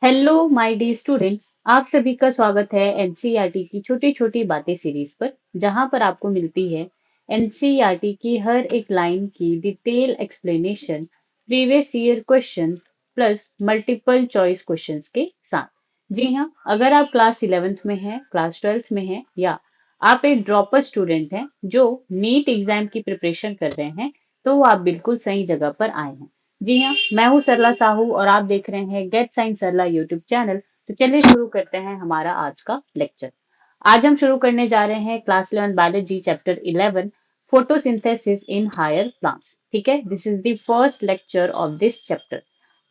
Hello my dear students, आप सभी का स्वागत है एनसीईआरटी की छोटी छोटी बातें सीरीज पर, जहां पर आपको मिलती है एनसीईआरटी की हर एक लाइन की detail explanation, previous year questions plus multiple choice questions के साथ। जी हाँ, अगर आप क्लास 11th में हैं, क्लास 12th में हैं, या आप एक ड्रॉपर स्टूडेंट हैं जो नीट एग्जाम की प्रिपरेशन कर रहे हैं, तो वो आप बिल्कुल सही जगह पर आए हैं। जी हाँ, मैं हूँ सरला साहू और आप देख रहे हैं गेट साइंस सरला यूट्यूब चैनल। तो चलिए शुरू करते हैं हमारा आज का लेक्चर। आज हम शुरू करने जा रहे हैं class 11 biology chapter 11, photosynthesis in higher plants. ठीक है, this is the first lecture of this chapter.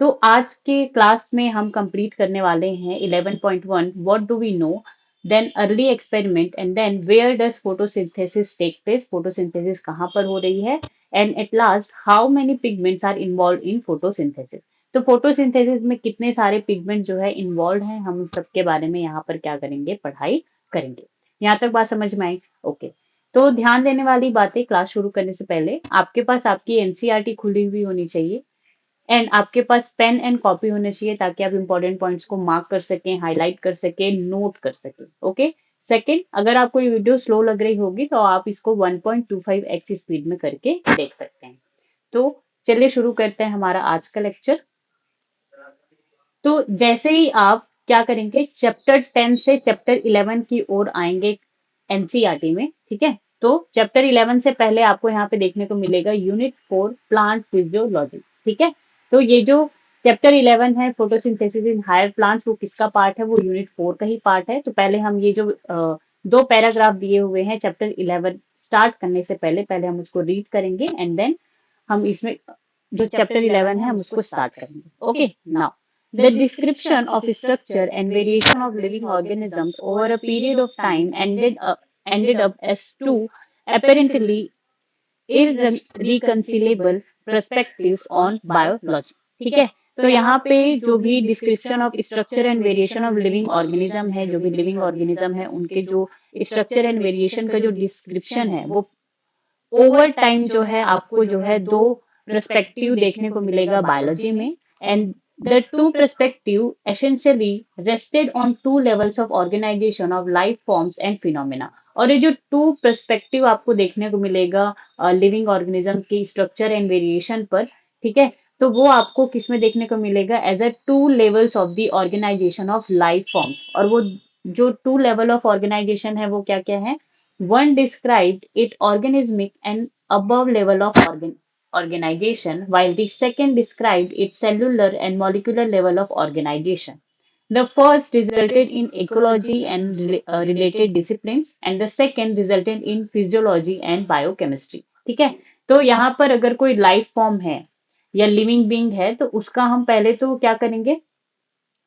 तो आज के क्लास में हम कंप्लीट करने वाले हैं 11.1, what do we know, then early experiment, and then where does photosynthesis take place, photosynthesis कहाँ पर हो रही है, and at last how many pigments are involve in photosynthesis. तो फोटोसिंथेसिस में कितने सारे पिगमेंट जो है इन्वॉल्व हैं, हम सबके बारे में यहाँ पर क्या करेंगे, पढ़ाई करेंगे। यहाँ तक बात समझ में आई? ओके। तो ध्यान देने वाली बातें, क्लास शुरू करने से पहले आपके पास आपकी एनसीईआरटी खुली हुई होनी चाहिए, एंड आपके पास पेन एंड कॉपी होना चाहिए ताकि आप इंपॉर्टेंट पॉइंट्स को मार्क कर सकें, हाईलाइट कर सकें, नोट कर सकें। ओके। सेकंड, अगर आपको ये वीडियो स्लो लग रही होगी तो आप इसको 1.25x स्पीड में करके देख सकते हैं। तो चलिए शुरू करते हैं हमारा आज का लेक्चर। तो जैसे ही आप क्या करेंगे, चैप्टर 10 से चैप्टर 11 की ओर आएंगे एनसीईआरटी में। ठीक है, तो चैप्टर 11 से पहले आपको यहाँ पे देखने को मिलेगा यूनिट 4 प्लांट फिजियोलॉजी। ठीक है, तो ये जो चैप्टर 11 है फोटोसिंथेसिस इन हायर प्लांट्स, वो किसका पार्ट है? वो यूनिट 4 का ही पार्ट है। तो पहले हम ये जो दो पैराग्राफ दिए हुए हैं चैप्टर 11 स्टार्ट करने से पहले पहले हम उसको रीड करेंगे, एंड देन हम इसमें जो चैप्टर 11 है हम उसको स्टार्ट करेंगे। Okay, now the description of structure and variation of living organisms over a period of time ended up as two apparently irreconcilable perspectives on biology। ठीक है, तो यहाँ पे जो भी description of structure and variation of living organism है, जो भी लिविंग ऑर्गेनिज्म है उनके जो स्ट्रक्चर एंड वेरिएशन का जो डिस्क्रिप्शन है, वो ओवर टाइम जो है आपको जो है दो पर्सपेक्टिव देखने को मिलेगा बायोलॉजी में, and the two perspective essentially rested on two levels of organisation of life forms and phenomena. और ये जो टू पर्सपेक्टिव आपको देखने को मिलेगा लिविंग ऑर्गेनिज्म की स्ट्रक्चर एंड वेरिएशन पर, ठीक है, तो वो आपको किसमें देखने को मिलेगा? As a two levels of the organisation of life forms. और वो जो टू लेवल ऑफ ऑर्गेनाइजेशन है वो क्या क्या है? One described it organismic and above level of organization, while the second described its cellular and molecular level of organization. The first resulted in ecology and related disciplines, and the second resulted in physiology and biochemistry। ठीक है, तो यहाँ पर अगर कोई life form है या living being है तो उसका हम पहले तो क्या करेंगे,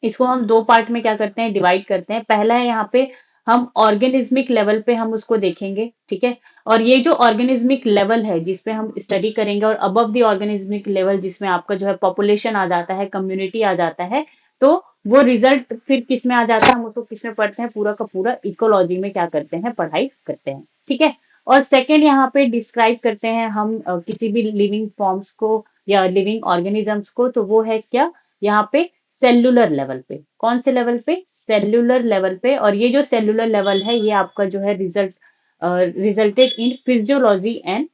इसको हम दो पार्ट में क्या करते हैं, डिवाइड करते हैं। पहला है यहाँ पे हम ऑर्गेनिज्मिक लेवल पे हम उसको देखेंगे। ठीक है, और ये जो ऑर्गेनिज्मिक लेवल है जिसपे हम स्टडी करेंगे, और अबव द ऑर्गेनिज्मिक लेवल जिसमें आपका जो है पॉपुलेशन आ जाता है, कम्युनिटी आ जाता है, तो वो रिजल्ट फिर किस में आ जाता है, हम उसको किस में पढ़ते हैं, पूरा का पूरा इकोलॉजी में क्या करते हैं, पढ़ाई करते हैं। ठीक है, और सेकेंड यहाँ पे डिस्क्राइब करते हैं हम किसी भी लिविंग फॉर्म्स को या लिविंग ऑर्गेनिजम्स को, तो वो है क्या यहाँ पे? सेल्युलर लेवल पे। कौन से लेवल पे? सेल्युलर लेवल पे। और ये जो सेल्युलर लेवल है ये आपका जो है resulted in physiology and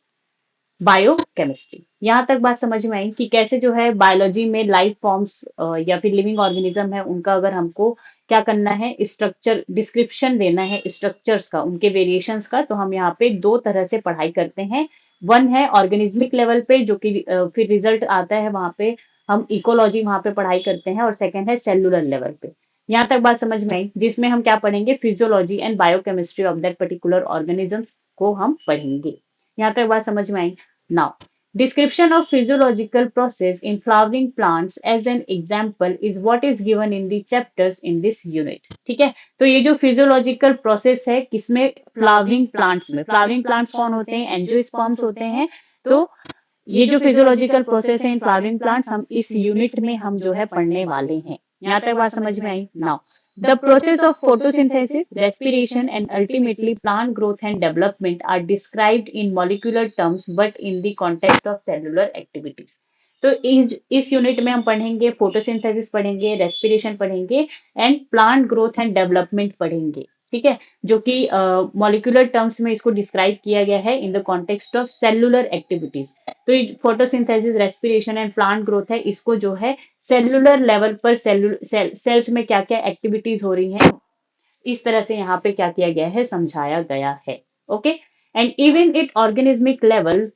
biochemistry. यहाँ तक बात समझ में आई कि कैसे जो है बायोलॉजी में लाइफ फॉर्म्स या फिर लिविंग ऑर्गेनिज्म है उनका अगर हमको क्या करना है, स्ट्रक्चर डिस्क्रिप्शन देना है स्ट्रक्चर्स का, उनके वेरिएशंस का, तो हम यहाँ पे दो तरह से पढ़ाई करते हैं। वन है ऑर्गेनिज्मिक लेवल पे जो कि फिर रिजल्ट आता है वहां पे हम इकोलॉजी वहां पे पढ़ाई करते हैं, और सेकेंड है सेलुलर लेवल पे। यहाँ तक बात समझ में आई, जिसमें हम क्या पढ़ेंगे, physiology and biochemistry of that particular organisms को हम पढ़ेंगे। यहाँ तक बात समझ में आई? Now, description of physiological process in flowering plants as an example is what is given in the chapters in this unit। ठीक है, तो ये जो फिजियोलॉजिकल प्रोसेस है किसमें? फ्लावरिंग प्लांट्स में। फ्लावरिंग प्लांट्स कौन होते हैं? एंजियोस्पर्म्स होते हैं। तो ये जो फिजियोलॉजिकल प्रोसेस है इन फ्लावरिंग प्लांट्स, हम इस यूनिट में हम जो है पढ़ने वाले हैं। यहाँ तक बात समझ में आई? Now the process of photosynthesis, respiration, and ultimately plant growth and development are described in molecular terms but in the context of cellular activities। तो इस यूनिट में हम पढ़ेंगे फोटोसिंथेसिस पढ़ेंगे, रेस्पिरेशन पढ़ेंगे and plant growth and development पढ़ेंगे। ठीक है, जो कि मॉलिक्यूलर टर्म्स में इसको डिस्क्राइब किया गया है in the context of cellular activities. तो ये photosynthesis, respiration and plant growth है, इसको जो है सेलुलर लेवल पर सेल्स में क्या क्या एक्टिविटीज हो रही हैं, इस तरह से यहाँ पे क्या किया गया है, समझाया गया है। Okay, and even it organismic level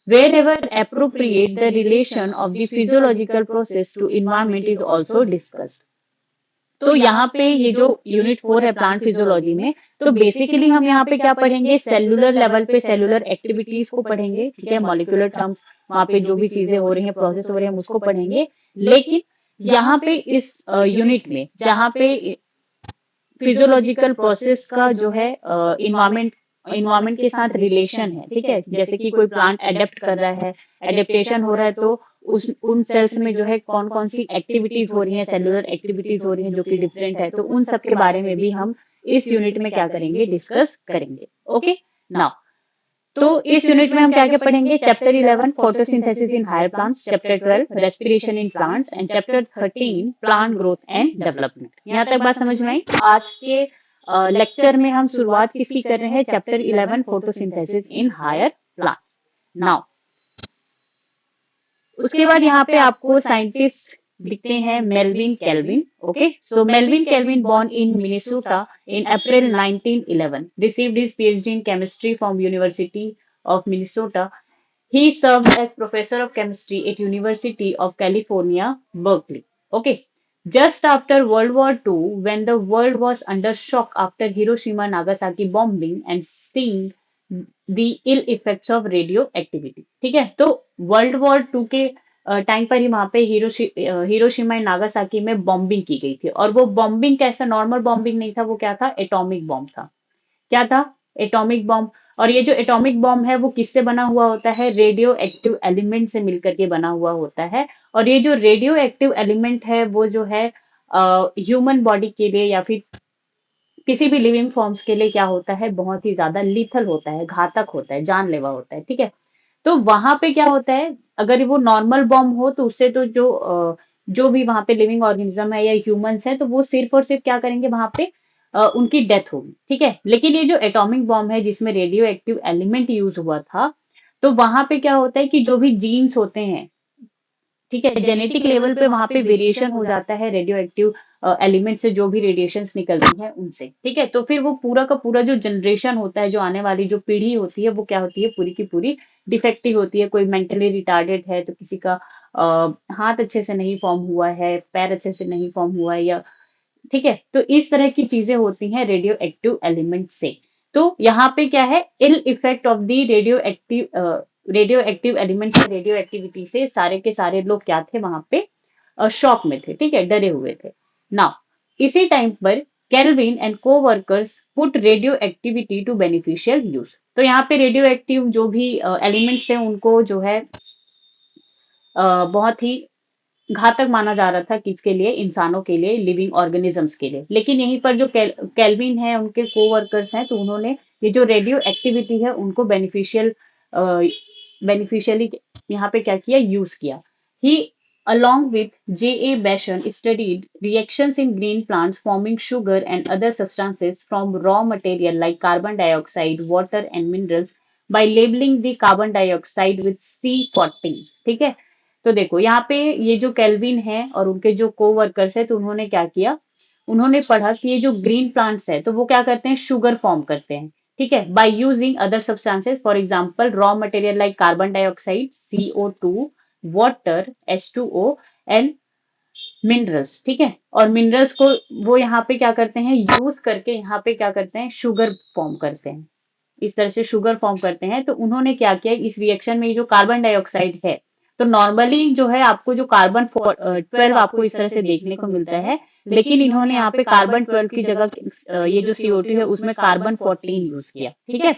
wherever appropriate the relation of the physiological process to environment is also discussed। तो यहाँ पे ये जो यूनिट 4 है प्लांट फिजियोलॉजी में, तो बेसिकली हम यहाँ पे क्या पढ़ेंगे, सेलुलर लेवल पे सेलुलर एक्टिविटीज को पढ़ेंगे। ठीक है, मॉलिक्यूलर टर्म्स, वहां पे जो भी चीजें हो रही हैं, प्रोसेस हो रहे हैं, हम उसको पढ़ेंगे। लेकिन यहाँ पे इस यूनिट में जहाँ पे फिजियोलॉजिकल प्रोसेस का जो है इन्वायरमेंट के साथ रिलेशन है। ठीक है, जैसे कि कोई प्लांट एडेप्ट कर रहा है, एडेप्टेशन हो रहा है, तो उन सेल्स में जो है कौन कौन सी एक्टिविटीज हो रही हैं, सेलुलर एक्टिविटीज हो रही हैं जो कि डिफरेंट है, तो उन सब के बारे में भी हम इस यूनिट में क्या करेंगे, डिस्कस करेंगे। ओके, नाउ तो इस यूनिट में हम क्या क्या पढ़ेंगे, chapter 11 photosynthesis in higher plants, chapter 12 respiration in plants and chapter 13 plant growth and development. यहाँ तक बात समझ में आई। आज के लेक्चर में हम शुरुआत किसकी कर रहे हैं, chapter 11 photosynthesis in higher plants. Now उसके बाद यहाँ पे आपको साइंटिस्ट दिखते हैं, Melvin Calvin. Okay, so Melvin Calvin born in Minnesota in April 1911, received his PhD in chemistry from University of Minnesota. He served as professor of chemistry at University of California, Berkeley. Okay, just after World War II, when the world was under shock after Hiroshima Nagasaki bombing and seeing the ill effects of radioactivity। ठीक है, तो world war 2 के time पर ही वहां पे Hiroshima and Nagasaki में bombing की गई थी। और वो बॉम्बिंग कैसा, नॉर्मल बॉम्बिंग नहीं था, वो क्या था, एटॉमिक बॉम्ब था। क्या था, एटॉमिक बॉम्ब। और ये जो एटॉमिक बॉम्ब है वो किससे बना हुआ होता है, रेडियो एक्टिव एलिमेंट से मिलकर के बना हुआ होता है। और ये जो रेडियो एक्टिव एलिमेंट है वो जो है ह्यूमन बॉडी के लिए या फिर किसी भी लिविंग फॉर्म्स के लिए क्या होता है, बहुत ही ज्यादा लीथल होता है, घातक होता है, जानलेवा होता है। ठीक है, तो वहां पे क्या होता है, अगर वो नॉर्मल बॉम्ब हो तो उससे तो जो भी वहां पे लिविंग ऑर्गेनिज्म है या ह्यूमंस है, तो वो सिर्फ और सिर्फ क्या करेंगे, वहां पे उनकी डेथ होगी। ठीक है, लेकिन ये जो एटॉमिक बॉम्ब है जिसमें रेडियो एक्टिव एलिमेंट यूज हुआ था, तो वहां पे क्या होता है कि जो भी जीन्स होते हैं, ठीक है, जेनेटिक लेवल पे वहां पे वेरिएशन हो जाता है रेडियो एक्टिव एलिमेंट से, जो भी रेडिएशंस निकल रही है उनसे। ठीक है, तो फिर वो पूरा का पूरा जो जनरेशन होता है, जो आने वाली जो पीढ़ी होती है, वो क्या होती है, पूरी की पूरी डिफेक्टिव होती है। कोई मेंटली रिटार्डेड है, तो किसी का हाथ अच्छे से नहीं फॉर्म हुआ है, पैर अच्छे से नहीं फॉर्म हुआ है, या ठीक है, तो इस तरह की चीजें होती हैं रेडियो एक्टिव एलिमेंट से। तो यहाँ पे क्या है, ill effect of the radioactive element से, रेडियो एक्टिविटी से सारे के सारे लोग क्या थे, वहां पे शॉक में थे। ठीक है, डरे हुए थे। नाउ इसी टाइम पर Calvin and coworkers put radioactivity to beneficial use. तो यहाँ पे रेडियो एक्टिव जो भी एलिमेंट्स थे उनको जो है बहुत ही घातक माना जा रहा था, किसके लिए, इंसानों के लिए, लिविंग ऑर्गेनिजम्स के लिए। लेकिन यहीं पर जो केल्विन है, उनके कोवर्कर्स हैं, तो उन्होंने ये जो रेडियो एक्टिविटी है उनको बेनिफिशियली यहाँ पे क्या किया, यूज किया। ही along with J.A. Bashan studied reactions in green plants forming sugar and other substances from raw material like carbon dioxide, water and minerals by labeling the carbon dioxide with C14। ठीक है, तो देखो यहाँ पे ये जो kelvin है और उनके जो कोवर्कर्स है, तो उन्होंने क्या किया, उन्होंने पढ़ा कि ये जो ग्रीन प्लांट्स है, तो वो क्या करते हैं, शुगर फॉर्म करते हैं। ठीक है, by using other substances, for example raw material like carbon dioxide CO2, water H2O and minerals. ठीक है, और मिनरल्स को वो यहाँ पे क्या करते हैं, यूज करके यहाँ पे क्या करते हैं, शुगर फॉर्म करते हैं। इस तरह से शुगर फॉर्म करते हैं। तो उन्होंने क्या किया, इस रिएक्शन में जो कार्बन डाइऑक्साइड है, तो नॉर्मली जो है आपको जो कार्बन 12 आपको इस तरह से देखने को मिलता है, लेकिन इन्होंने यहाँ पे कार्बन 12 की जगह ये जो CO2 है उसमें कार्बन 14 यूज किया। ठीक है,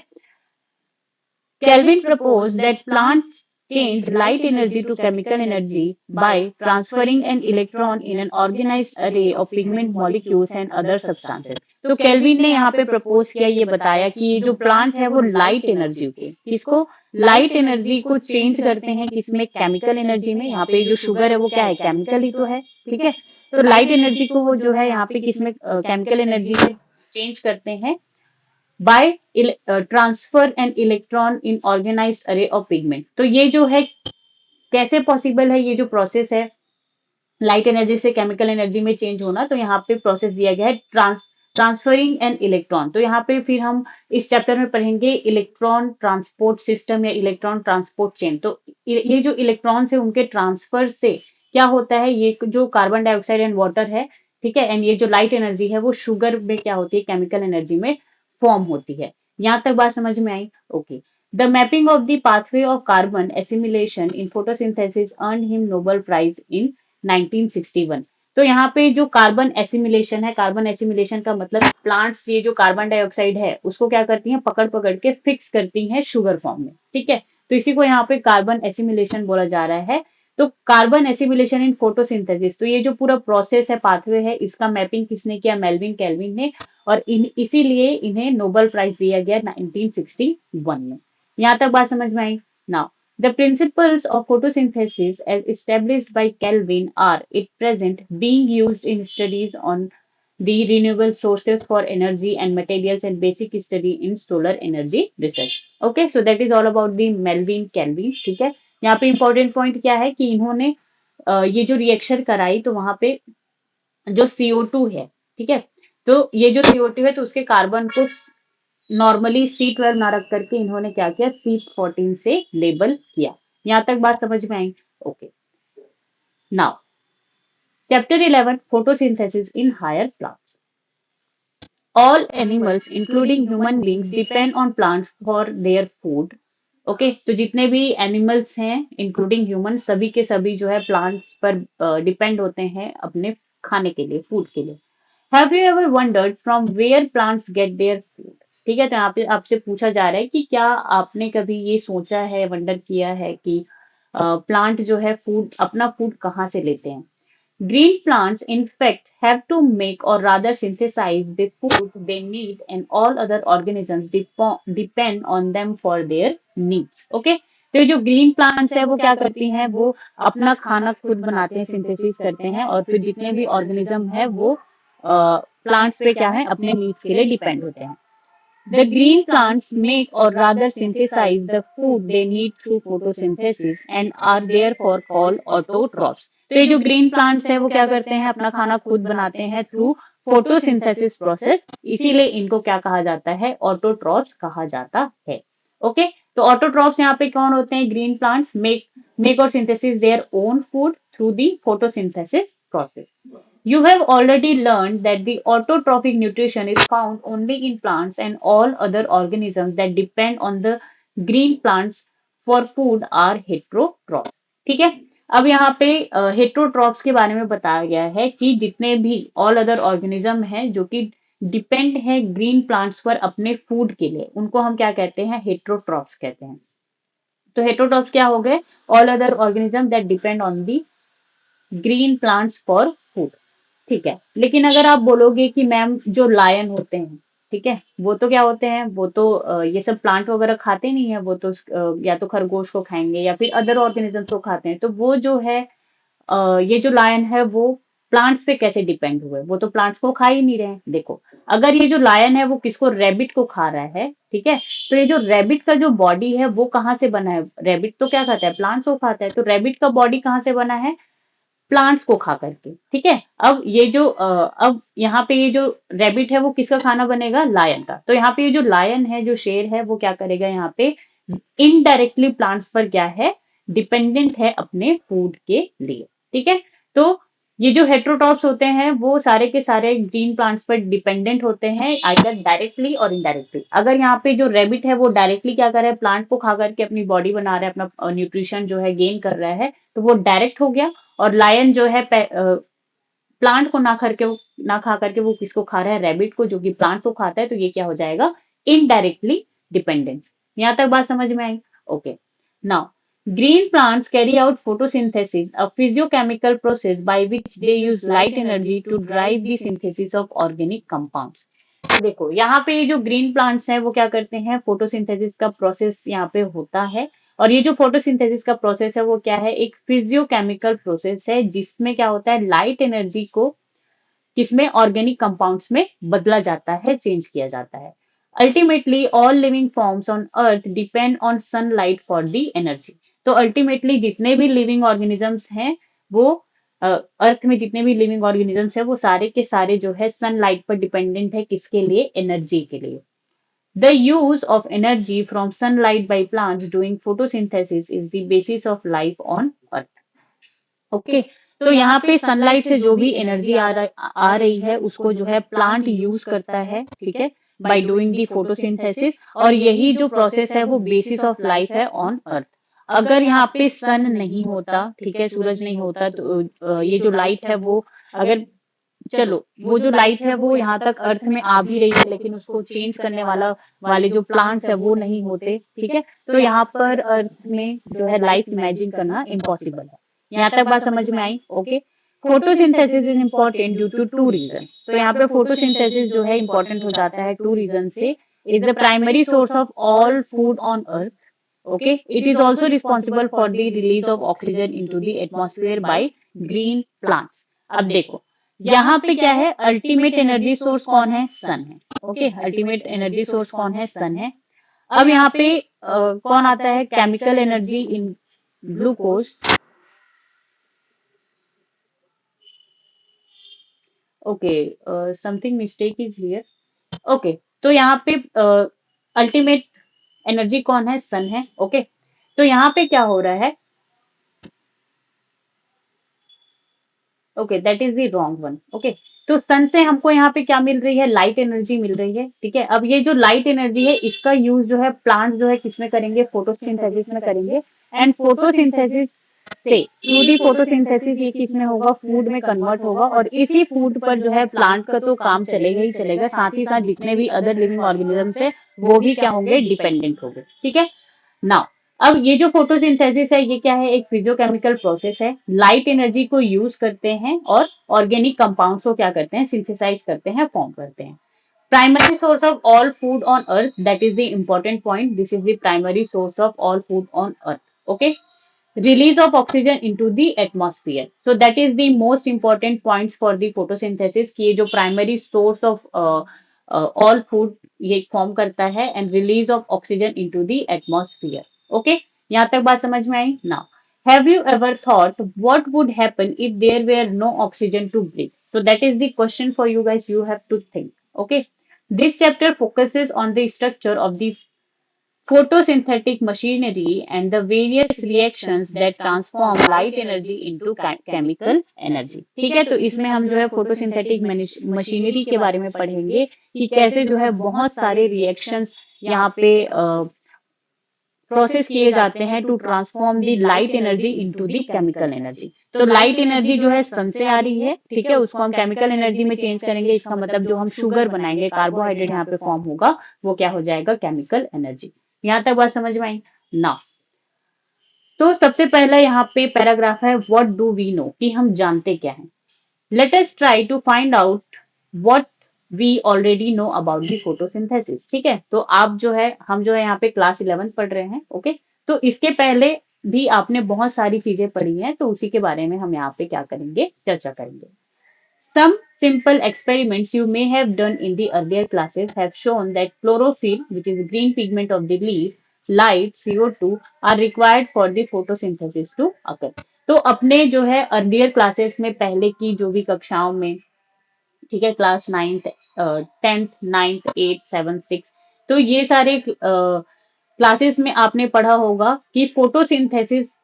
Kelvin proposed that plants change light energy to chemical energy by transferring an electron in an organized array of pigment molecules and other substances। तो केल्विन ने यहाँ पे प्रपोज किया, ये बताया कि ये जो प्लांट है वो लाइट एनर्जी के, किसको, लाइट एनर्जी को चेंज करते हैं किसमें, केमिकल एनर्जी में। यहाँ पे जो शुगर है वो क्या है, केमिकल ही तो है, ठीक है। तो लाइट एनर्जी को वो जो है यहाँ पे किसमें, केमिकल एनर्जी में चेंज करते हैं by transfer an electron in organised array of pigment. तो ये जो है कैसे पॉसिबल है, ये जो प्रोसेस है लाइट एनर्जी से केमिकल एनर्जी में चेंज होना, तो यहाँ पे प्रोसेस दिया गया है ट्रांसफरिंग एन इलेक्ट्रॉन। तो यहाँ पे फिर हम इस चैप्टर में पढ़ेंगे इलेक्ट्रॉन ट्रांसपोर्ट सिस्टम या इलेक्ट्रॉन ट्रांसपोर्ट चेन। तो ये जो इलेक्ट्रॉन है उनके ट्रांसफर से क्या होता है, ये जो कार्बन डाइऑक्साइड एंड वाटर है, ठीक है, एंड ये जो लाइट एनर्जी है वो शुगर में क्या होती है, केमिकल एनर्जी में फॉर्म होती है। यहाँ तक बात समझ में आई, okay. The mapping of the pathway of carbon assimilation in photosynthesis earned him Nobel Prize in 1961। तो यहाँ पे जो कार्बन एसिमिलेशन है, कार्बन एसिमिलेशन का मतलब प्लांट्स ये जो कार्बन डाइऑक्साइड है उसको क्या करती हैं, पकड़ पकड़ के फिक्स करती हैं शुगर फॉर्म में, ठीक है। तो इसी को यहाँ पे कार्बन एसिमिलेशन बोला जा रहा है। तो कार्बन एसिमिलेशन इन फोटोसिंथेसिस, तो ये जो पूरा प्रोसेस है, पाथवे है, इसका मैपिंग किसने किया, मेल्विन कैल्विन ने, और इसीलिए इन्हें नोबेल प्राइज दिया गया 1961 में। यहाँ तक बात समझ में आई। Now the principles of photosynthesis as established by Kelvin are at present being used in studies on the renewable sources for energy and materials and basic study in solar energy research. Okay, so that is all about the Melvin Kelvin, ठीक है। यहाँ पे important point क्या है कि इन्होंने ये जो रिएक्शन कराई तो वहां पे जो CO2 है, ठीक है, तो ये जो CO2 है तो उसके कार्बन को नॉर्मली C12 ना रख करके इन्होंने क्या किया, C14 से लेबल किया। यहां तक बात समझ में आई, okay. Now chapter 11 photosynthesis in higher plants. All animals including human beings depend on plants for their food। Okay, तो जितने भी एनिमल्स हैं इंक्लूडिंग ह्यूमन, सभी के सभी जो है प्लांट्स पर डिपेंड होते हैं अपने खाने के लिए, फूड के लिए। Have you ever wondered from where plants get their food. ठीक है, तो यहाँ पे आपसे पूछा जा रहा है कि क्या आपने कभी ये सोचा है, वंडर किया है कि प्लांट जो है फूड, अपना फूड कहाँ से लेते हैं। Green plants, in fact, have to make or rather synthesize the food they need, and all other organisms depend on them for their needs. Okay? तो जो ग्रीन प्लांट्स है वो क्या करती हैं, वो अपना खाना खुद बनाते हैं, सिंथेसिस करते हैं, और फिर जितने भी ऑर्गेनिज्म है वो प्लांट्स पे क्या है, अपने नीड्स के लिए डिपेंड होते हैं। The green plants make or rather synthesize the food they need through photosynthesis and are therefore called autotrophs। तो ये जो ग्रीन प्लांट्स है वो क्या करते हैं, अपना खाना खुद बनाते हैं थ्रू फोटोसिंथेसिस प्रोसेस, इसीलिए इनको क्या कहा जाता है, ऑटोट्रॉप्स कहा जाता है। ओके, तो ऑटोट्रॉप्स यहाँ पे कौन होते हैं, ग्रीन प्लांट्स मेक और synthesis their own food through the photosynthesis process. You have already learned that the autotrophic nutrition is found only in plants, and all other organisms that depend on the green plants for food are heterotrophs। ठीक है, अब यहाँ पे heterotrophs के बारे में बताया गया है कि जितने भी ऑल अदर ऑर्गेनिज्म हैं जो कि डिपेंड है ग्रीन प्लांट्स पर अपने फूड के लिए, उनको हम क्या कहते हैं, हेट्रोट्रॉप्स कहते हैं। तो हेट्रोट्रॉप्स क्या हो गए, all other organism that depend on the green plants for food. ठीक है, लेकिन अगर आप बोलोगे कि मैम जो लायन होते हैं, ठीक है, वो तो क्या होते हैं, वो तो ये सब प्लांट वगैरह खाते नहीं है, वो तो या तो खरगोश को खाएंगे या फिर अदर ऑर्गेनिजम्स को खाते हैं। तो वो जो है ये जो लायन है वो प्लांट्स पे कैसे डिपेंड हुए, वो तो प्लांट्स को खा ही नहीं रहे हैं। देखो, अगर ये जो लायन है वो किसको, रैबिट को खा रहा है, ठीक है, तो ये जो रैबिट का जो बॉडी है वो कहाँ से बना है, रैबिट तो क्या खाता है, प्लांट्स को खाता है, तो रैबिट का बॉडी कहाँ से बना है, प्लांट्स को खा करके। ठीक है, अब ये जो अब यहाँ पे ये जो रैबिट है वो किसका खाना बनेगा, लायन का। तो यहाँ पे ये जो लायन है, जो शेर है, वो क्या करेगा, यहाँ पे इनडायरेक्टली प्लांट्स पर क्या है, डिपेंडेंट है अपने फूड के लिए। ठीक है, तो ये जो हेट्रोट्रॉप्स होते हैं वो सारे के सारे ग्रीन प्लांट्स पर डिपेंडेंट होते हैं, आइदर डायरेक्टली और इनडायरेक्टली। अगर यहाँ पे जो रैबिट है वो डायरेक्टली क्या कर रहा है, प्लांट को खा करके अपनी बॉडी बना रहा है, अपना न्यूट्रिशन जो है गेन कर रहा है, तो वो डायरेक्ट हो गया। और लायन जो है प्लांट को ना खा करके वो किसको खा रहा है, रैबिट को, जो कि प्लांट को खाता है, तो ये क्या हो जाएगा, इनडायरेक्टली डिपेंडेंस। यहां तक बात समझ में आई, okay. Now green plants carry out photosynthesis, a physiochemical process by which they use light energy to drive the synthesis of organic compounds। देखो यहाँ पे जो ग्रीन प्लांट्स हैं वो क्या करते हैं, फोटोसिंथेसिस का प्रोसेस यहाँ पे होता है। और ये जो फोटोसिंथेसिस का प्रोसेस है वो क्या है, एक फिजियोकेमिकल प्रोसेस है जिसमें क्या होता है, लाइट एनर्जी को किसमें, ऑर्गेनिक कंपाउंड्स में बदला जाता है, चेंज किया जाता है। Ultimately all living forms on earth depend on sunlight for the energy. तो अल्टीमेटली जितने भी लिविंग ऑर्गेनिजम्स हैं वो अर्थ में जितने भी लिविंग ऑर्गेनिजम्स हैं वो सारे के सारे जो है सनलाइट पर डिपेंडेंट है, किसके लिए, एनर्जी के लिए। The use of energy from sunlight by plants doing photosynthesis is the basis of life on Earth. Okay, तो यहाँ पे सनलाइट से जो भी एनर्जी आ रही है उसको जो है प्लांट यूज करता है, ठीक है, बाय डूइंग दी फोटोसिंथेसिस। और यही जो प्रोसेस है वो बेसिस ऑफ लाइफ है ऑन अर्थ। अगर यहाँ पे सन नहीं होता, ठीक है, सूरज नहीं होता, तो ये जो लाइट है वो, अगर चलो वो जो लाइट है वो यहाँ तक अर्थ में आ भी रही है लेकिन उसको चेंज करने वाले जो प्लांट्स है वो नहीं होते, ठीक है, तो यहाँ पर अर्थ में जो है लाइफ इमेजिन करना इम्पॉसिबल है। यहाँ तक बात समझ में आई? Okay. Photosynthesis is important due to two reason. तो यहाँ पे फोटोसिंथेसिस जो है इम्पोर्टेंट हो जाता है टू रीजन से। Is the primary source of all food on earth. Okay, it is also responsible for the release of oxygen into the atmosphere by green plants. अब देखो यहाँ पे क्या है, अल्टीमेट एनर्जी सोर्स कौन है, सन है। ओके, अल्टीमेट एनर्जी सोर्स कौन है, सन है। अब यहाँ पे कौन आता है, chemical energy in glucose. Okay, something mistake is here. Okay, तो यहाँ पे अल्टीमेट एनर्जी कौन है, सन है। ओके, तो यहाँ पे क्या हो रहा है, okay that is the wrong one. Okay, तो सन से हमको यहाँ पे क्या मिल रही है, लाइट एनर्जी मिल रही है, ठीक है। अब ये जो लाइट एनर्जी है इसका यूज जो है प्लांट जो है किसमें करेंगे, फोटोसिंथेसिस में करेंगे। एंड फोटोसिंथेसिस से थ्रू दी फोटोसिंथेसिस ये किसमें होगा, फूड में कन्वर्ट होगा। और इसी फूड पर जो है प्लांट का तो काम चलेगा ही चलेगा, साथ ही साथ जितने भी अदर लिविंग ऑर्गेनिजम्स है वो भी क्या होंगे, डिपेंडेंट होंगे, ठीक है। नाउ अब ये जो फोटोसिंथेसिस है ये क्या है, एक फिजियोकेमिकल प्रोसेस है। लाइट एनर्जी को यूज करते हैं और ऑर्गेनिक कंपाउंड्स को क्या करते हैं, सिंथेसाइज करते हैं, फॉर्म करते हैं। Primary source of all food on earth, that is the important point, this is the primary source of all food on earth. Okay, release of oxygen into the atmosphere, so that is the most important points for the photosynthesis कि ये जो primary source of all food ये form करता है, and release of oxygen into the atmosphere. Okay, यहाँ तक बात समझ में आई? Now have you ever thought what would happen if there were no oxygen to breathe? So that is the question for you guys, you have to think. Okay, this chapter focuses on the structure of the photosynthetic machinery and the various reactions that transform light energy into chemical energy। ठीक है, तो इसमें हम जो है photosynthetic machinery के बारे में पढ़ेंगे कि कैसे जो है बहुत सारे रिएक्शंस यहाँ पे प्रोसेस किए जाते हैं to transform the light energy into the chemical energy. तो लाइट एनर्जी जो है सन से आ रही है, ठीक है, उसको हम केमिकल एनर्जी में चेंज करेंगे। इसका मतलब जो हम शुगर बनाएंगे, कार्बोहाइड्रेट यहाँ पे फॉर्म होगा, वो क्या हो जाएगा, केमिकल एनर्जी। यहाँ तक बात समझ में आई ना? तो सबसे पहला यहाँ पे पैराग्राफ है, व्हाट डू वी नो, कि हम जानते क्या हैं। Let us try to find out what we already know about the photosynthesis. ठीक है, तो आप जो है, हम जो है यहाँ पे क्लास 11 पढ़ रहे हैं। ओके, तो इसके पहले भी आपने बहुत सारी चीजें पढ़ी हैं, तो उसी के बारे में हम यहाँ पे क्या करेंगे, चर्चा करेंगे। Some simple experiments you may have done in the earlier classes have shown that chlorophyll, which is the green pigment of the leaf, light, CO2 are required for the photosynthesis to occur. तो अपने जो है earlier classes में, पहले की जो भी कक्षाओं में, ठीक है, class 9th 10th 9th 8th 7th 6th, तो ये सारे क्लासेस में आपने पढ़ा होगा कि फोटोसिंथेसिस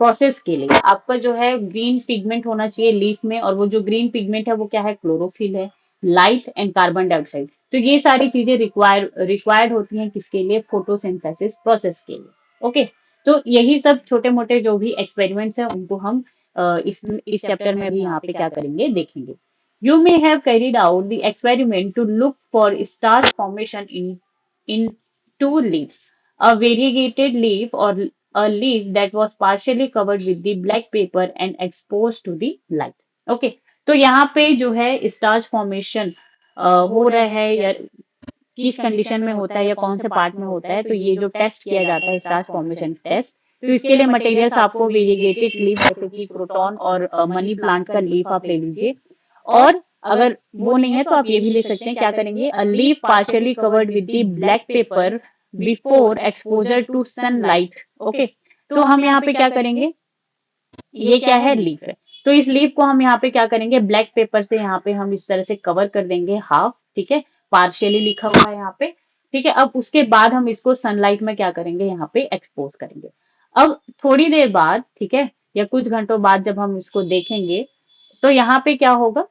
प्रोसेस के लिए आपका जो है ग्रीन पिगमेंट होना चाहिए लीफ में, और वो जो ग्रीन पिगमेंट है वो क्या है, क्लोरोफिल है, लाइट एंड कार्बन डाइऑक्साइड। तो ये सारी चीजें रिक्वायर्ड होती हैं किसके लिए, फोटोसिंथेसिस प्रोसेस के लिए। ओके, तो यही सब छोटे मोटे जो भी एक्सपेरिमेंट्स हैं उनको हम इस चैप्टर में भी यहाँ पे क्या करेंगे, देखेंगे। You may have carried out the experiment to look for starch formation in two leaves, a variegated leaf or a leaf that was partially covered with the black paper and exposed to the light. Okay, तो यहाँ पे जो है starch formation हो रहा है या किस कंडीशन में होता है या कौन से पार्ट में होता है, तो ये जो टेस्ट किया जाता है स्टार्च फॉर्मेशन टेस्ट, तो इसके लिए मटेरियल्स आपको वेरीगेटेड लीफ जैसे कि क्रोटॉन और मनी प्लांट का लीफ आप ले लीजिए। और अगर वो नहीं है तो आप ये भी ले सकते हैं, क्या करेंगे, a leaf partially covered with the black paper before exposure to sunlight. Okay, तो हम यहाँ पे क्या करेंगे, ये क्या है, लीफ है, तो इस लीफ को हम यहाँ पे क्या करेंगे, ब्लैक पेपर से यहाँ पे हम इस तरह से कवर कर देंगे हाफ, ठीक है, पार्शियली लिखा हुआ है यहाँ पे, ठीक है। अब उसके बाद हम इसको सनलाइट में क्या करेंगे, यहाँ पे एक्सपोज करेंगे। अब थोड़ी देर बाद, ठीक है, या कुछ घंटों बाद जब हम इसको देखेंगे, तो यहाँ पे क्या होगा,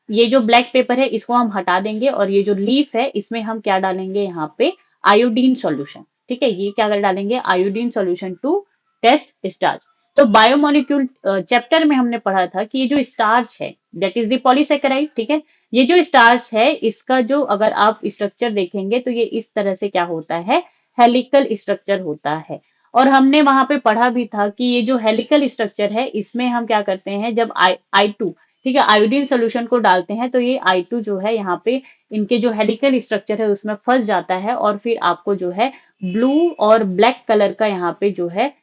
ये जो ब्लैक पेपर है इसको हम हटा देंगे और ये जो लीफ है इसमें हम क्या डालेंगे, यहाँ पे आयोडीन सॉल्यूशन, ठीक है, ये क्या कर डालेंगे, iodine solution to test starch. तो बायोमोलिक्यूल चैप्टर में हमने पढ़ा था कि ये जो स्टार्च है दैट इज द पॉलीसेकेराइड, ठीक है, ये जो स्टार्च है इसका जो अगर आप स्ट्रक्चर देखेंगे तो ये इस तरह से क्या होता है, हेलिकल स्ट्रक्चर होता है। और हमने वहां पे पढ़ा भी था कि ये जो हेलिकल स्ट्रक्चर है इसमें हम क्या करते हैं, जब आई टू, ठीक है, आयोडीन सोल्यूशन को डालते हैं तो ये आई टू जो है यहाँ पे इनके जो हेलिकल स्ट्रक्चर है उसमें फंस जाता है और फिर आपको जो है ब्लू और ब्लैक कलर का यहाँ पे जो है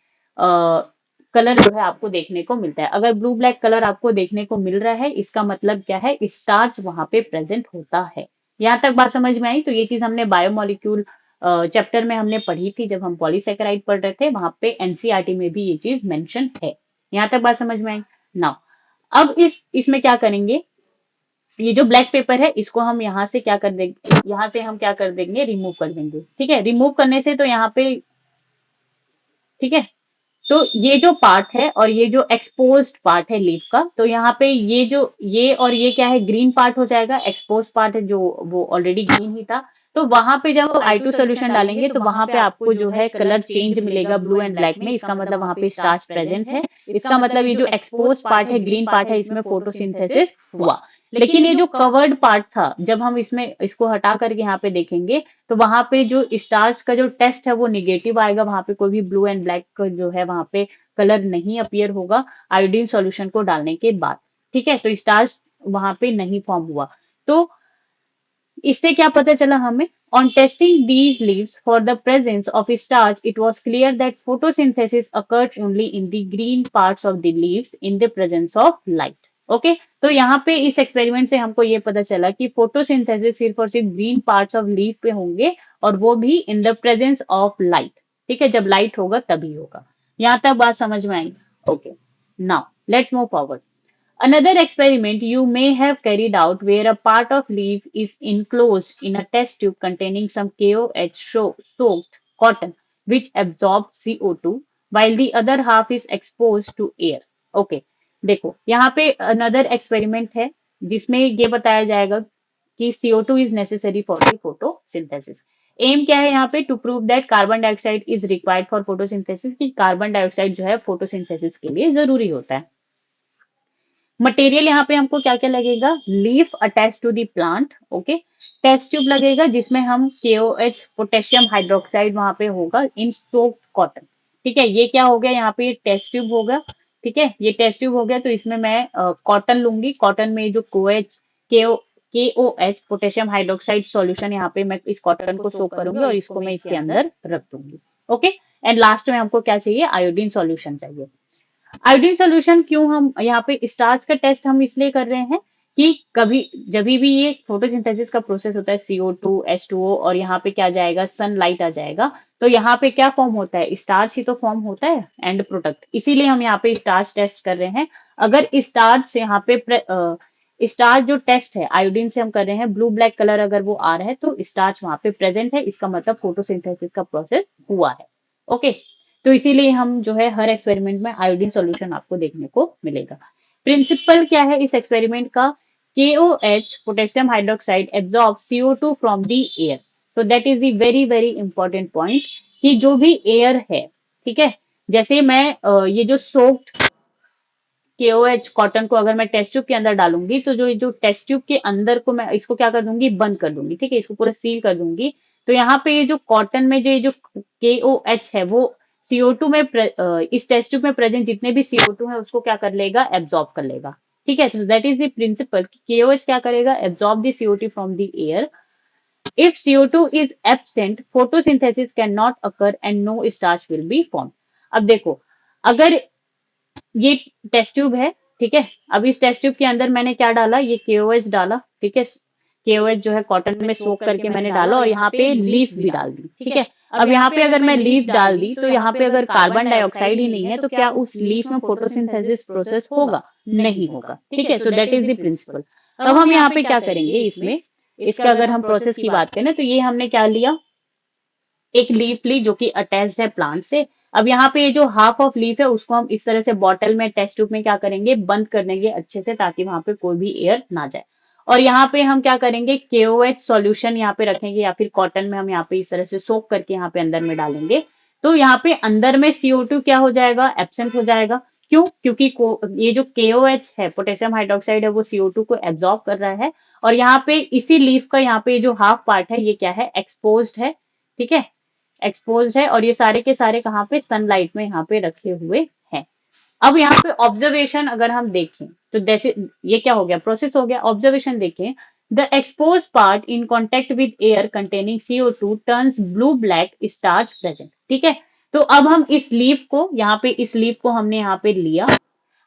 कलर जो है आपको देखने को मिलता है। अगर ब्लू ब्लैक कलर आपको देखने को मिल रहा है इसका मतलब क्या है, स्टार्च वहां पे प्रेजेंट होता है। यहाँ तक बात समझ में आई, तो ये चीज हमने बायोमोलिक्यूल चैप्टर में हमने पढ़ी थी जब हम पॉलीसेकेराइड पढ़ रहे थे, वहां पे एनसीईआरटी में भी ये चीज मेंशन है। यहाँ तक बात समझ में आई ना। अब इसमें क्या करेंगे, ये जो ब्लैक पेपर है इसको हम यहाँ से क्या कर देंगे, यहाँ से हम क्या कर देंगे, रिमूव कर देंगे, ठीक है। रिमूव करने से तो यहाँ पे, ठीक है, तो ये जो पार्ट है और ये जो एक्सपोज्ड पार्ट है लीफ का, तो यहाँ पे ये जो ये और ये क्या है, ग्रीन पार्ट हो जाएगा, एक्सपोज पार्ट है जो वो ऑलरेडी ग्रीन ही था। तो वहां पे जब आई टू सोल्यूशन डालेंगे तो वहां पे आपको जो है कलर चेंज मिलेगा ब्लू एंड ब्लैक में, इसका मतलब वहां पे स्टार्च प्रेजेंट है। इसका मतलब ये जो एक्सपोज पार्ट है, ग्रीन पार्ट है, इसमें फोटोसिंथेसिस हुआ। लेकिन ये जो कवर्ड पार्ट था जब हम इसमें इसको हटा करके यहाँ पे देखेंगे तो वहां पे जो स्टार्च का जो टेस्ट है वो निगेटिव आएगा, वहां पे कोई भी ब्लू एंड ब्लैक जो है वहां पे कलर नहीं अपीयर होगा आयोडीन सॉल्यूशन को डालने के बाद, ठीक है। तो स्टार्च वहां पे नहीं फॉर्म हुआ। तो इससे क्या पता चला हमें, on testing these leaves for the presence of starch it was clear that photosynthesis occurred only in the green parts of the leaves in the presence of light। Okay, तो यहाँ पे इस एक्सपेरिमेंट से हमको ये पता चला कि फोटोसिंथेसिस सिर्फ और सिर्फ ग्रीन पार्ट्स ऑफ लीफ पे होंगे और वो भी in the presence of light, ठीक है, जब लाइट होगा तभी होगा। यहाँ तक बात समझ में आई। Okay, now let's move forward. Another experiment you may have carried out where a part of leaf is enclosed in a test tube containing some KOH soaked cotton which absorbs CO2 while the other half is exposed to air। Okay, देखो यहाँ पे another experiment है जिसमें ये बताया जाएगा कि CO2 is necessary for the photosynthesis। Aim क्या है यहाँ पे, to prove that carbon dioxide is required for photosynthesis, कि कार्बन डाइऑक्साइड जो है फोटोसिंथेसिस के लिए जरूरी होता है। मटेरियल यहाँ पे हमको क्या क्या लगेगा, leaf attach to the plant, okay, test tube लगेगा जिसमें हम KOH पोटेशियम हाइड्रोक्साइड वहां पे होगा इन सोक्ड कॉटन, ठीक है। ये क्या हो गया, यहाँ पे टेस्ट ट्यूब होगा, ठीक है, ये टेस्ट ट्यूब हो गया। तो इसमें मैं कॉटन लूंगी, कॉटन में जो KOH पोटेशियम हाइड्रोक्साइड सॉल्यूशन यहाँ पे मैं इस कॉटन को सोक करूंगी और इसको मैं इसके अंदर रख दूंगी, ओके। एंड लास्ट में हमको क्या चाहिए, आयोडीन सॉल्यूशन चाहिए। आयोडीन सोल्यूशन क्यों हम यहाँ पे स्टार्च का टेस्ट हम इसलिए कर रहे हैं कि कभी जब भी ये फोटोसिंथेसिस का प्रोसेस होता है CO2 H2O और यहाँ पे क्या जाएगा, सनलाइट आ जाएगा, तो यहाँ पे क्या फॉर्म होता है, स्टार्च ही तो फॉर्म होता है एंड प्रोडक्ट, इसीलिए हम यहाँ पे स्टार्च टेस्ट कर रहे हैं। अगर स्टार्च यहाँ पे स्टार्च जो टेस्ट है आयोडीन से हम कर रहे हैं, ब्लू ब्लैक कलर अगर वो आ रहा है तो स्टार्च वहां पे प्रेजेंट है, इसका मतलब फोटोसिंथेसिस का प्रोसेस हुआ है, ओके। तो इसीलिए हम जो है हर एक्सपेरिमेंट में आयोडीन सॉल्यूशन आपको देखने को मिलेगा। प्रिंसिपल क्या है इस एक्सपेरिमेंट का, KOH potassium hydroxide absorb CO2 from the air. So that is the very very important point कि जो भी एयर है, ठीक है, जैसे मैं ये जो सोक्ड KOH कॉटन को अगर मैं टेस्ट ट्यूब के अंदर डालूंगी तो जो टेस्ट ट्यूब के अंदर को मैं इसको क्या कर दूंगी, बंद कर दूंगी, ठीक है, इसको पूरा सील कर दूंगी। तो यहाँ पे ये जो कॉटन में जो KOH है वो CO2 में इस टेस्ट ट्यूब में प्रेजेंट जितने भी CO2 है उसको क्या कर लेगा, एब्जॉर्ब कर लेगा, ठीक है, तो दैट इज द प्रिंसिपल कि KOH क्या करेगा, absorb the CO2 from the air. If CO2 is absent, photosynthesis cannot occur and no starch will be formed. अब देखो, अगर ये टेस्ट ट्यूब है, ठीक है, अब इस टेस्ट ट्यूब के अंदर मैंने क्या डाला, ये KOH डाला, ठीक है, KOH जो है कॉटन में सोक करके मैंने डाला और यहाँ पे लीफ भी डाल दी, ठीक है. अब यहाँ पे अगर मैं लीफ डाल दी तो यहाँ पे अगर कार्बन डाइऑक्साइड ही नहीं है तो क्या उस लीफ में फोटोसिंथेसिस प्रोसेस होगा? नहीं होगा, ठीक है. So that is the principle. अब हम यहाँ पे क्या करेंगे, इसमें इसका अगर हम प्रोसेस की बात करें तो ये हमने क्या लिया, एक लीफ ली जो कि अटैच्ड है प्लांट से. अब यहाँ पे ये जो हाफ ऑफ लीफ है उसको हम इस तरह से बॉटल में टेस्ट ट्यूब में क्या करेंगे, बंद कर देंगे अच्छे से ताकि वहां पे कोई भी एयर ना जाए. और यहाँ पे हम क्या करेंगे, KOH सॉल्यूशन यहाँ पे रखेंगे या फिर कॉटन में हम यहाँ पे इस तरह से सोक करके यहाँ पे अंदर में डालेंगे. तो यहाँ पे अंदर में CO2 क्या हो जाएगा, एब्सेंट हो जाएगा. क्यों? क्योंकि ये जो KOH है, पोटेशियम हाइड्रोक्साइड है, वो CO2 को एब्जॉर्ब कर रहा है. और यहाँ पे इसी लीफ का यहाँ पे जो हाफ पार्ट है ये क्या है, एक्सपोज्ड है, ठीक है, एक्सपोज है. और ये सारे के सारे कहाँ पे, सनलाइट में यहाँ पे रखे हुए हैं. अब यहाँ पे ऑब्जर्वेशन अगर हम देखें तो जैसे ये क्या हो गया, प्रोसेस हो गया. ऑब्जर्वेशन देखें, the expose part in contact with air containing CO2 turns blue black starch present, ठीक है. तो अब हम इस लीफ को यहाँ पे, इस लीफ को हमने यहाँ पे लिया.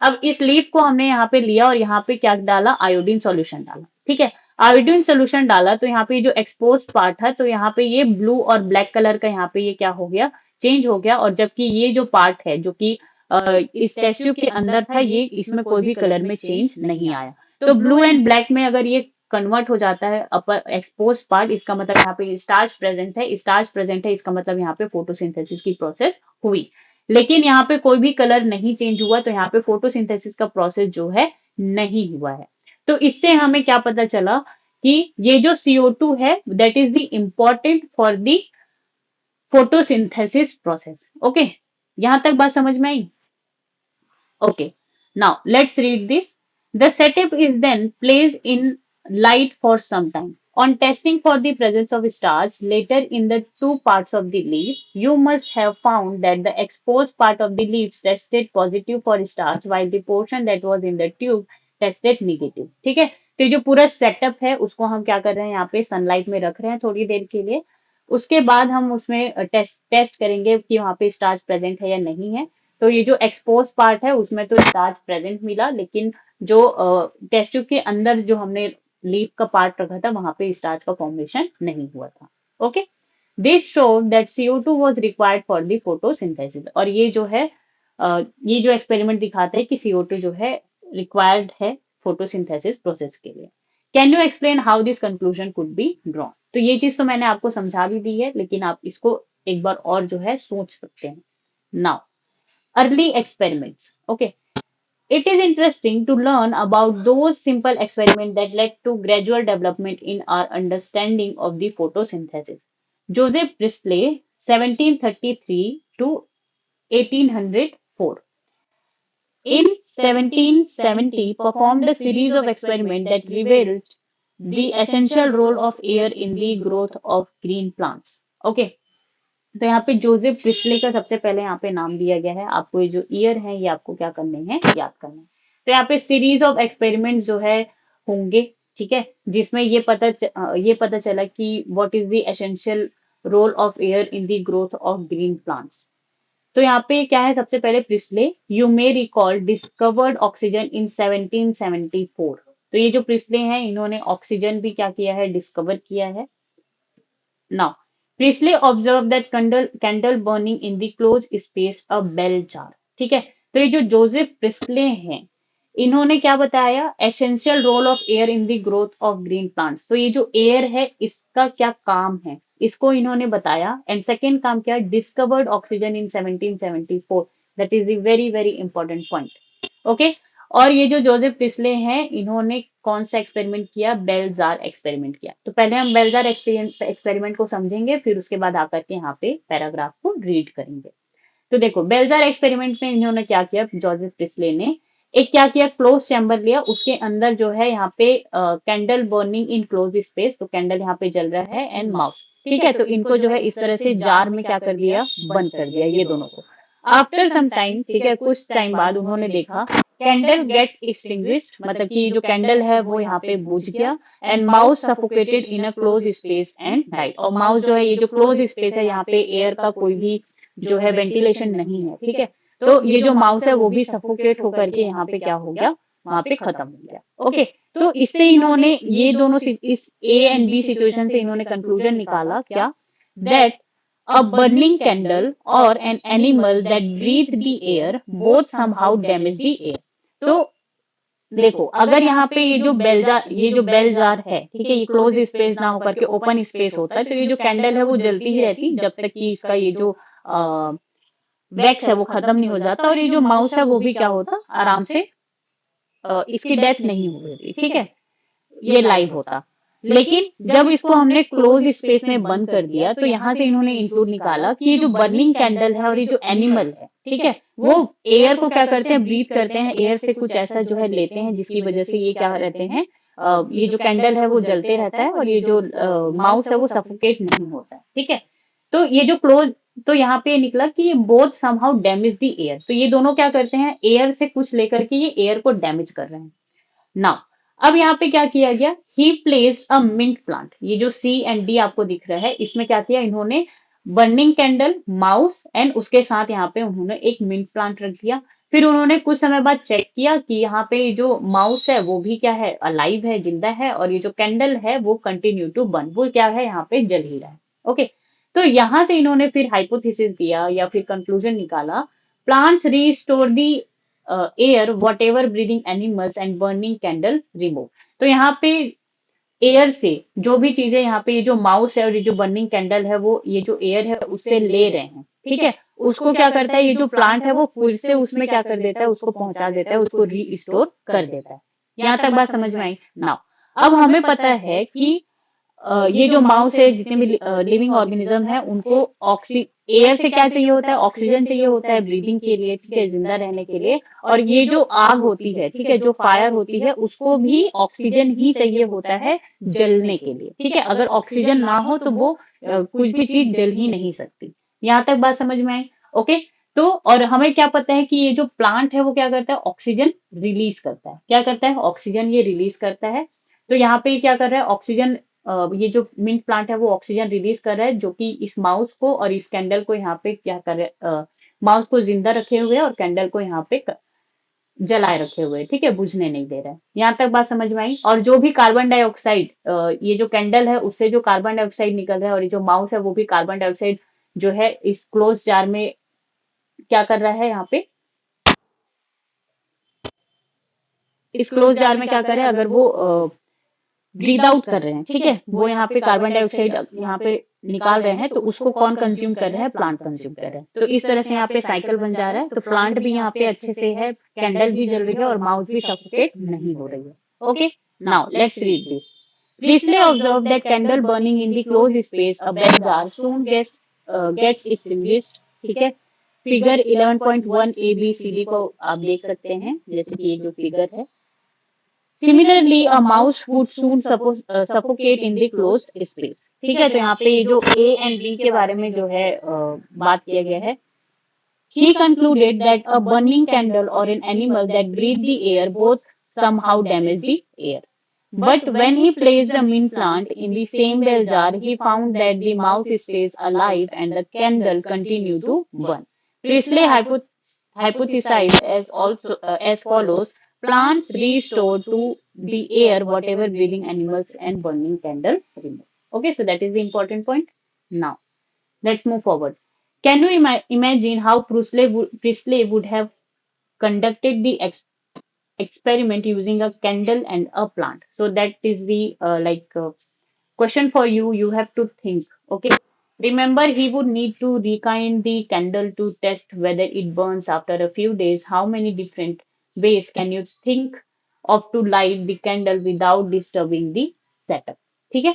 अब इस लीफ को हमने यहाँ पे लिया और यहाँ पे क्या डाला, आयोडीन सॉल्यूशन डाला, ठीक है. आयोडीन सोल्यूशन डाला तो यहाँ पे जो एक्सपोज पार्ट है तो यहाँ पे ये ब्लू और ब्लैक कलर का यहाँ पे ये क्या हो गया, चेंज हो गया. और जबकि ये जो पार्ट है जो कि इस टेस्ट ट्यूब के अंदर था, ये इसमें कोई भी कलर में चेंज नहीं आया. तो ब्लू एंड ब्लैक में अगर ये कन्वर्ट हो जाता है अपर एक्सपोज पार्ट, इसका मतलब यहाँ पे स्टार्च प्रेजेंट है, स्टार्च प्रेजेंट है, इसका मतलब यहाँ पे फोटोसिंथेसिस की प्रोसेस हुई. लेकिन यहाँ पे कोई भी कलर नहीं चेंज हुआ तो यहाँ पे फोटोसिंथेसिस का प्रोसेस जो है नहीं हुआ है. तो इससे हमें क्या पता चला कि ये जो CO2 है that is the important for the photosynthesis process. Okay, यहां तक बात समझ में आई? Okay, now let's read this. The setup is then placed in light for some time. On testing for the presence of starch later in the two parts of the leaf, you must have found that the exposed part of the leaves tested positive for starch while the portion that was in the tube tested negative. ठीक है, तो ये जो पूरा setup है उसको हम क्या कर रहे हैं, यहाँ पे सनलाइट में रख रहे हैं थोड़ी देर के लिए. उसके बाद हम उसमें टेस्ट करेंगे कि वहां पे स्टार्च प्रेजेंट है या नहीं है. तो ये जो एक्सपोज पार्ट है उसमें तो स्टार्च प्रेजेंट मिला, लेकिन जो टेस्ट ट्यूब के अंदर जो हमने लीफ का पार्ट रखा था वहां पे स्टार्च का फॉर्मेशन नहीं हुआ था. Okay, this show that CO2 was required for the photosynthesis. और ये जो है ये जो एक्सपेरिमेंट दिखाता है कि CO2 जो है रिक्वायर्ड है फोटोसिंथेसिस प्रोसेस के लिए. Can you explain how this conclusion could be drawn? तो ये चीज तो मैंने आपको समझा भी दी है, लेकिन आप इसको एक बार और जो है सोच सकते हैं. Now early experiments. Okay, it is interesting to learn about those simple experiments that led to gradual development in our understanding of the photosynthesis. Joseph Priestley, 1733 to 1804. In 1770, performed a series of experiments that revealed the essential role of air in the growth of green plants. Okay. तो यहाँ पे Joseph Presley का सबसे पहले यहाँ पे नाम दिया गया है. आपको ये जो ईयर है ये आपको क्या करने हैं, याद करना है. तो यहाँ पे सीरीज ऑफ एक्सपेरिमेंट जो है होंगे, ठीक है, जिसमें ये पता चला कि what is the essential role of air in the growth of green plants. तो यहाँ पे क्या है, सबसे पहले Priestley, you may recall, discovered oxygen in 1774. तो ये जो प्रिस्ले हैं इन्होंने ऑक्सीजन भी क्या किया है, डिस्कवर किया है. Now Priestley observed that candle burning in the closed space a bell jar. ठीक है, तो ये जो जोसेफ प्रिस्ले हैं इन्होंने क्या बताया, essential role of air in the growth of green plants. तो ये जो एयर है इसका क्या काम है इसको इन्होंने बताया. एंड सेकेंड काम क्या, discovered oxygen in 1774. That is the very very important point. Okay, और ये जो जोसेफ प्रिस्ले हैं इन्होंने कौन सा एक्सपेरिमेंट किया, बेल जार एक्सपेरिमेंट किया. तो पहले हम बेल जार एक्सपेरिमेंट को समझेंगे, फिर उसके बाद आकर के यहाँ पे पैराग्राफ को रीड करेंगे. तो देखो बेल जार एक्सपेरिमेंट में इन्होंने क्या किया, जोसेफ प्रिस्ले ने एक क्या किया, क्लोज चैम्बर लिया, उसके अंदर जो है यहाँ पे candle burning in close space. तो कैंडल यहाँ पे जल रहा है एंड माउथ, ठीक है, तो इनको जो है इस तरह से जार में क्या कर दिया, बंद कर दिया ये दोनों को. आफ्टर सम टाइम, ठीक है, कुछ टाइम बाद उन्होंने देखा कैंडल गेट्स एक्सटिंग्विश्ड, मतलब कि जो कैंडल है वो यहाँ पे बुझ गया, and mouse suffocated in a close space and died. और माउस जो है, ये जो क्लोज स्पेस है, यहाँ पे एयर का कोई भी जो है वेंटिलेशन नहीं है, ठीक है, तो ये जो माउस है वो भी सफोकेट होकर के यहाँ पे क्या हो गया, वहां पे खत्म हो गया। ओके, तो इससे इन्होंने ये दोनों इस ए एंड बी सिचुएशन से इन्होंने कंक्लूजन निकाला क्या, that a burning candle or an animal that breathed the air both somehow damage the air। तो देखो, अगर यहाँ पे ये जो बेल जार, ये जो बेल जार है, ठीक है, ये क्लोज स्पेस ना होकर के ओपन स्पेस होता है, तो ये जो कैंडल है वो जलती ही रहती जब तक कि इसका ये जो वैक्स है वो खत्म नहीं हो जाता, और ये जो माउस है वो भी क्या होता, आराम से इसकी डेथ नहीं हुई, ठीक है, ये लाइव होता। लेकिन जब इसको हमने क्लोज स्पेस में बंद कर दिया, तो यहाँ से इन्होंने इंक्लूड निकाला कि ये जो बर्निंग कैंडल है और ये जो एनिमल है, ठीक है, वो एयर को क्या करते हैं, ब्रीथ करते हैं, एयर से कुछ ऐसा जो है लेते हैं, जिसकी वजह से ये क्या रहते हैं, ये जो कैंडल है वो जलते रहता है, और ये जो माउस है वो सफोकेट नहीं होता है, ठीक है। तो ये जो क्लोज, तो यहाँ पे निकला कि ये both somehow damage the air, तो ये दोनों क्या करते हैं, एयर से कुछ लेकर के ये एयर को डैमेज कर रहे हैं। नाउ अब यहाँ पे क्या किया गया, he placed a mint plant, ये जो सी एंड डी आपको दिख रहा है, इसमें क्या किया इन्होंने, बर्निंग कैंडल, माउस एंड उसके साथ यहाँ पे उन्होंने एक मिंट प्लांट रख दिया। फिर उन्होंने कुछ समय बाद चेक किया कि यहाँ पे जो माउस है वो भी क्या है, अलाइव है, जिंदा है, और ये जो कैंडल है वो कंटिन्यू टू बर्न, वो क्या है, यहाँ पे जल ही रहा है। ओके, तो यहाँ से इन्होंने फिर हाइपोथेसिस दिया या फिर कंक्लूजन निकाला, plants restore the air what ever breathing animals and burning candle remove. तो यहाँ पे एयर से जो भी चीजें, यहाँ पे ये जो माउस है और ये जो बर्निंग कैंडल है, वो ये जो एयर है उससे ले रहे हैं, ठीक है, उसको क्या करता है, ये जो प्लांट है वो फिर से उसमें क्या कर देता है, उसको पहुंचा देता है, उसको रीस्टोर कर देता है। यहाँ तक बात समझ में आई ना। अब हमें पता है कि ये जो माउस है, जितने भी लिविंग ऑर्गेनिज्म है, उनको ऑक्सी एयर से क्या चाहिए होता है, ऑक्सीजन चाहिए होता है ब्रीदिंग के लिए, ठीक है, जिंदा रहने के लिए। और ये जो आग होती है, ठीक है, जो फायर होती है, उसको भी ऑक्सीजन ही चाहिए होता है जलने के लिए, ठीक है, अगर ऑक्सीजन ना हो तो वो कुछ भी चीज जल ही नहीं सकती। यहाँ तक बात समझ में आई। ओके, तो और हमें क्या पता है कि ये जो प्लांट है वो क्या करता है, ऑक्सीजन रिलीज करता है, क्या करता है, ऑक्सीजन ये रिलीज करता है। तो यहाँ पे क्या कर रहा है, ऑक्सीजन, ये जो मिंट प्लांट है वो ऑक्सीजन रिलीज कर रहा है, जो कि इस माउस को और इस कैंडल को यहाँ पे क्या कर रहे हैं, माउस को जिंदा रखे हुए और कैंडल को यहाँ पे जलाए रखे हुए, ठीक है, बुझने नहीं दे रहा है। यहाँ तक बात समझ में आई। और जो भी कार्बन डाइऑक्साइड, ये जो कैंडल है उससे जो कार्बन डाइऑक्साइड निकल रहा है, और ये जो माउस है वो भी कार्बन डाइऑक्साइड जो है इस क्लोज जार में क्या कर रहा है, यहाँ पे इस क्लोज जार में क्या कर रहा है, अगर वो ब्रीद आउट कर रहे हैं, ठीक है, वो यहाँ पे कार्बन डाइऑक्साइड यहाँ पे निकाल रहे हैं, तो उसको कौन कंज्यूम कर रहा है, प्लांट कंज्यूम कर रहा है। तो इस तरह से यहाँ पे साइकिल बन जा रहा है, तो प्लांट भी यहाँ पे अच्छे से है, कैंडल भी जल रही है, और माउस भी सफोकेट नहीं हो रही है। Okay, now let's read this. Priestley observed that candle burning in the closed space, a bell jar, soon gets extinguished, ठीक है। Figure 11.1 A B C D को आप देख सकते हैं, जैसे कि ये जो फिगर है। Similarly a mouse would soon suffocate in the closed space, ठीक है। तो यहाँ पे ये जो ए एंड बी के बारे में जो है बात किया गया है। He concluded that a burning candle or an animal that breathed the air both somehow damaged the air. But when he placed a mint plant in the same bell jar, he found that the mouse stays alive and the candle continued to burn. Priestley hypothesized as follows: plants restore to the air whatever breathing animals and burning candle remove. Okay, so that is the important point. Now let's move forward. Can you imagine how Priestley would have conducted the experiment using a candle and a plant? So that is the question for you. You have to think. Okay. Remember, he would need to rekind the candle to test whether it burns after a few days. How many different ways can you think of to light the candle without disturbing the setup? ठीक है,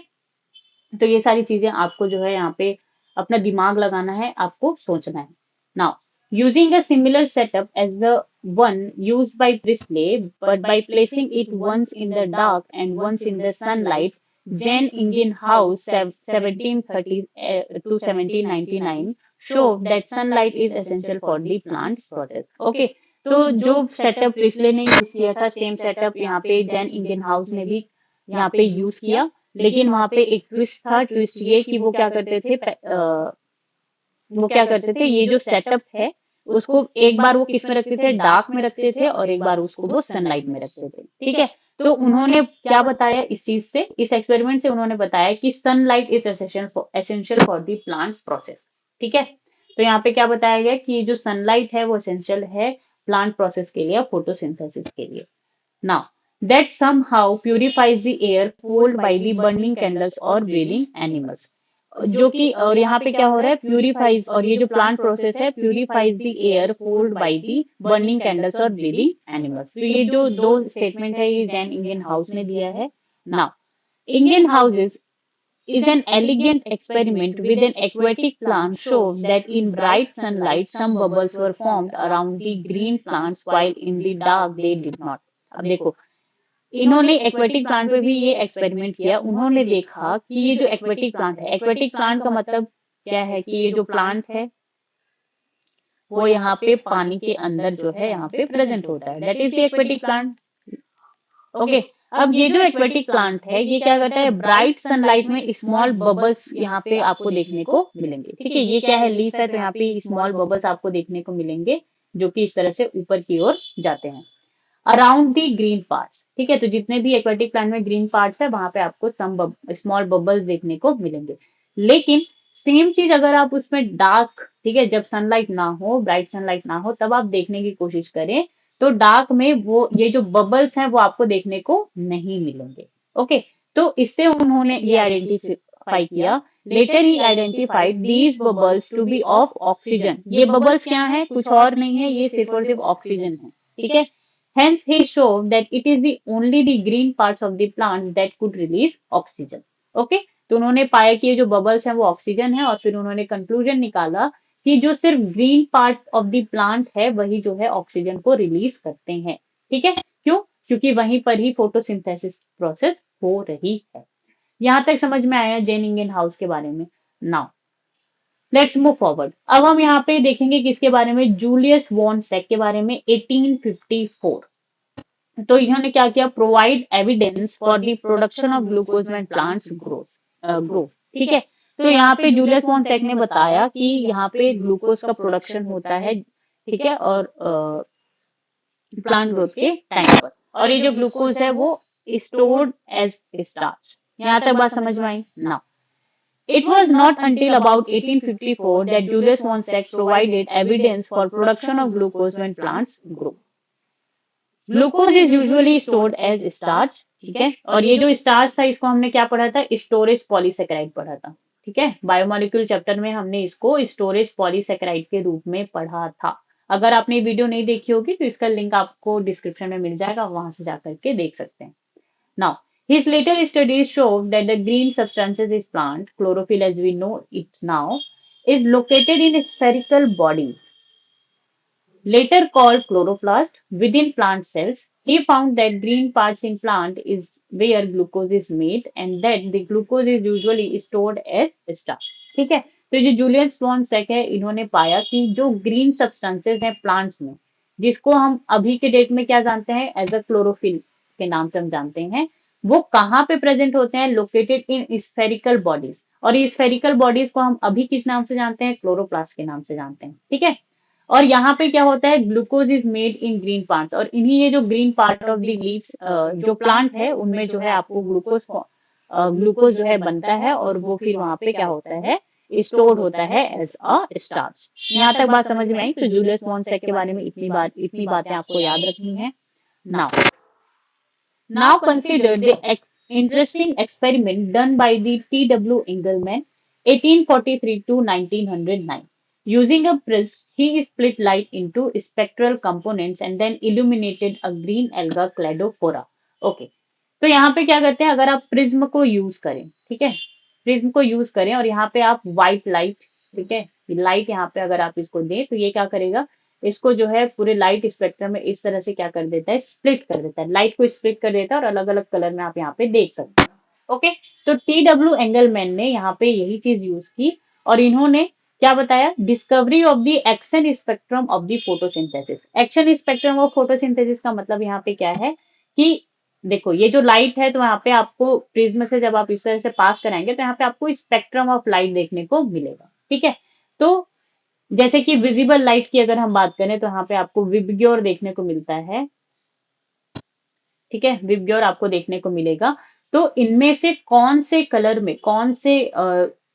तो ये सारी चीजें आपको जो है यहाँ पे अपना दिमाग लगाना है, आपको सोचना है। Now using a similar setup as the one used by Priestley, but by placing it once in the dark and once in the sunlight, Jane Ingenhouse 1730 to 1799 show that sunlight is essential for the plant process. Okay, तो जो setup Presley ने use किया था, same setup यहाँ पे जैन इंगेनहाउस ने भी यहाँ पे यूज किया, लेकिन वहां पे एक ट्विस्ट था। ट्विस्ट ये कि वो क्या करते थे, ये जो सेटअप है उसको एक बार वो किस में रखते थे, डार्क में रखते थे, और एक बार उसको वो सनलाइट में रखते थे। ठीक है, तो उन्होंने क्या बताया इस चीज से, इस एक्सपेरिमेंट से उन्होंने बताया कि sunlight is essential for the plant process. ठीक है, तो यहाँ पे क्या बताया गया कि ये जो सनलाइट है वो एसेंशियल है प्लांट प्रोसेस के लिए, फोटोसिंथेसिस के लिए। Now that somehow purifies the air cooled by the burning candles or breathing animals, जो कि, और यहाँ पे क्या हो रहा है, प्यूरिफाइज, और ये जो प्लांट प्रोसेस है purifies the air cooled by the burning candles और ब्रीदिंग एनिमल्स। तो ये जो दो स्टेटमेंट है ये जैन इंगेनहाउस ने दिया है। Now Ingenhousz is an elegant experiment with an aquatic plant showed that in bright sunlight some bubbles were formed around the green plants while in the dark they did not। अब देखो, इन्होंने aquatic plant पे भी ये experiment किया। उन्होंने देखा कि ये जो एक्वेटिक प्लांट है, एक्वेटिक प्लांट का मतलब क्या है कि ये जो प्लांट है वो यहाँ पे पानी के अंदर जो है यहाँ पे प्रेजेंट होता है, that is the aquatic plant. Okay, अब ये जो एक्वेटिक प्लांट है ये क्या करता है, ब्राइट सनलाइट में स्मॉल बबल्स यहाँ पे आपको देखने को मिलेंगे। ठीक है, ये क्या है, लीफ है, तो यहाँ पे स्मॉल बबल्स आपको देखने को मिलेंगे जो कि इस तरह से ऊपर की ओर जाते हैं अराउंड दी ग्रीन पार्ट्स। ठीक है, तो जितने भी एक्वेटिक प्लांट में ग्रीन पार्ट्स है वहां पे आपको स्मॉल बबल्स देखने को मिलेंगे। लेकिन सेम चीज अगर आप उसमें डार्क, ठीक है, जब सनलाइट ना हो, ब्राइट सनलाइट ना हो, तब आप देखने की कोशिश करें तो डार्क में वो ये जो बबल्स हैं वो आपको देखने को नहीं मिलेंगे। ओके, तो इससे उन्होंने ये आइडेंटिफाई किया। Later he identified these bubbles to be of oxygen. ये बबल्स क्या है, कुछ और नहीं है, ये सिर्फ और सिर्फ ऑक्सीजन है। ठीक है, hence he showed that it is the only the green parts of the plants that could release oxygen। Okay, तो उन्होंने पाया कि ये जो बबल्स हैं वो ऑक्सीजन है, और फिर उन्होंने कंक्लूजन निकाला कि जो सिर्फ green part of the plant है वही जो है ऑक्सीजन को रिलीज करते हैं। ठीक है, क्यों, क्योंकि वहीं पर ही फोटोसिंथेसिस प्रोसेस हो रही है। यहां तक समझ में आया जेन इंगेनहाउस के बारे में। Now let's move forward. अब हम यहाँ पे देखेंगे किसके बारे में, जूलियस वॉन सेक के बारे में, 1854। तो इन्होंने क्या किया, provide evidence for the production of glucose when plants grow. ठीक है, तो यहाँ पे जूलियस वॉन सेक ने बताया कि यहाँ पे ग्लूकोज का प्रोडक्शन होता है, ठीक है, और प्लांट ग्रोथ के टाइम पर, और ये जो ग्लूकोज है वो स्टोर्ड एज स्टार्च। यहाँ तक बात समझ में आई ना। It was not until about 1854 that Julius von Sack provided evidence for production of glucose when plants grow. Glucose is usually stored as starch. ठीक है, और ये जो स्टार्च था इसको हमने क्या पढ़ा था, स्टोरेज पॉलीसेकेराइड पढ़ा था। ठीक है, बायोमोलिक्यूल चैप्टर में हमने इसको स्टोरेज पॉलीसेकेराइड के रूप में पढ़ा था। अगर आपने वीडियो नहीं देखी होगी तो इसका लिंक आपको डिस्क्रिप्शन में मिल जाएगा, वहां से जाकर के देख सकते हैं। Now his later studies show that the green substances is plant chlorophyll as we know it now is located in spherical bodies later called chloroplast within plant cells. He found that green parts in plant is where glucose is made and that the glucose is usually stored as starch। ठीक है, तो जो Julius von सेक है इन्होंने पाया कि जो green substances हैं प्लांट्स में, जिसको हम अभी के डेट में क्या जानते हैं, एज अ क्लोरोफिल के नाम से हम जानते हैं, वो कहाँ पे प्रेजेंट होते हैं, लोकेटेड इन स्फेरिकल बॉडीज। और ये स्फेरिकल बॉडीज को हम अभी किस नाम से जानते हैं, क्लोरोप्लास्ट के नाम से जानते हैं। ठीक है, और यहाँ पे क्या होता है, glucose is made in green parts, और इन्हीं ये जो green part of the leaves जो प्लांट है उनमें जो है आपको ग्लूकोज जो है बनता है, और वो फिर वहां पे क्या होता है, स्टोर्ड होता है एज अ स्टार्च। यहाँ तक बात समझ में आई। तो जूलियस वॉन सेक के बारे में इतनी बातें आपको याद रखनी है। Now consider the interesting experiment done by the T.W. Engelmann 1843 to 1909. Using a prism, he split light into spectral components and then illuminated a green alga cladophora. Okay. तो यहाँ पे क्या करते हैं, अगर आप प्रिज्म को यूज करें, ठीक है, प्रिज्म को यूज करें और यहाँ पे आप व्हाइट लाइट, ठीक है, लाइट यहाँ पे अगर आप इसको दें तो ये क्या करेगा, इसको जो है पूरे लाइट स्पेक्ट्रम में इस तरह से क्या कर देता है, स्प्लिट कर देता है, लाइट को स्प्लिट कर देता है, और अलग अलग कलर में आप यहाँ पे देख सकते हैं। ओके, तो T.W. एंगलमैन ने यहाँ पे यही चीज यूज की, और इन्होंने क्या बताया? Discovery of the action spectrum of the photosynthesis. Action spectrum of photosynthesis का मतलब यहाँ पे क्या है कि देखो ये जो लाइट है तो यहाँ पे आपको प्रिज्म से जब आप इस तरह से पास कराएंगे तो यहाँ पे आपको स्पेक्ट्रम ऑफ लाइट देखने को मिलेगा। ठीक है, तो जैसे कि विजिबल लाइट की अगर हम बात करें तो यहाँ पे आपको विबग्योर देखने को मिलता है। ठीक है, विबग्योर आपको देखने को मिलेगा। तो इनमें से कौन से कलर में, कौन से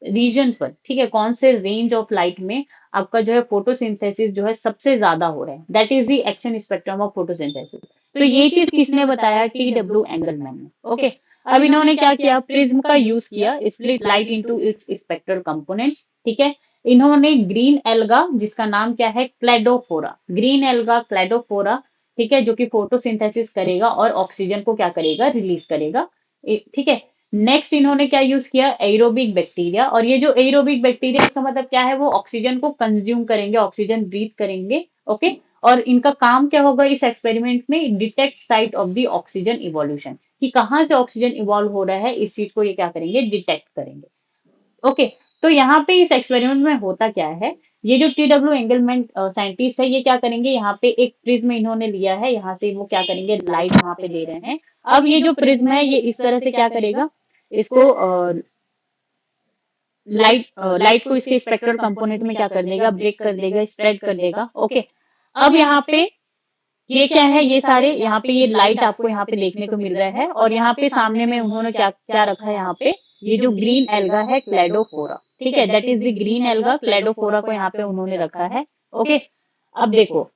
रीजन पर, ठीक है, कौन से रेंज ऑफ लाइट में आपका जो है फोटोसिंथेसिस जो है सबसे ज्यादा हो रहा है, that is the action spectrum of photosynthesis. तो ये चीज किसने बताया? TW एंगलमैन ने। ओके, अब इन्होंने क्या किया? प्रिज्म का यूज किया, split light into its spectral components. ठीक है, इन्होंने ग्रीन एल्गा, जिसका नाम क्या है? क्लेडोफोरा, ग्रीन एल्गा क्लेडोफोरा, ठीक है, जो कि फोटोसिंथेसिस करेगा और ऑक्सीजन को क्या करेगा? रिलीज करेगा। ठीक है, नेक्स्ट इन्होंने क्या यूज किया? Aerobic bacteria. और ये जो एरोबिक बैक्टीरिया, इसका मतलब क्या है? वो ऑक्सीजन को कंज्यूम करेंगे, ऑक्सीजन ब्रीथ करेंगे। ओके, और इनका काम क्या होगा इस एक्सपेरिमेंट में? Detect site of the oxygen evolution, कि कहाँ से ऑक्सीजन इवॉल्व हो रहा है, इस चीज को ये क्या करेंगे? डिटेक्ट करेंगे। ओके, तो यहाँ पे इस एक्सपेरिमेंट में होता क्या है? ये जो TW एंगलमैन साइंटिस्ट है, ये क्या करेंगे? यहाँ पे एक प्रिज्म इन्होंने लिया है, यहाँ से वो क्या करेंगे? लाइट यहाँ पे ले रहे हैं। अब ये जो प्रिज्म है ये इस तरह से क्या करेगा? इसको लाइट को इसके स्पेक्ट्रल कंपोनेंट में क्या कर देगा? ब्रेक कर देगा, स्प्रेड कर देगा। ओके, अब यहाँ पे ये क्या है? ये सारे यहाँ पे ये लाइट आपको यहाँ पे देखने को मिल रहा है, और यहाँ पे सामने में उन्होंने क्या क्या रखा है? यहाँ पे ये जो ग्रीन एल्गा है, क्लेडोफोरा। ठीक है, that is the green alga Cladophora को यहाँ पे उन्होंने रखा है। ओके, अब देखो,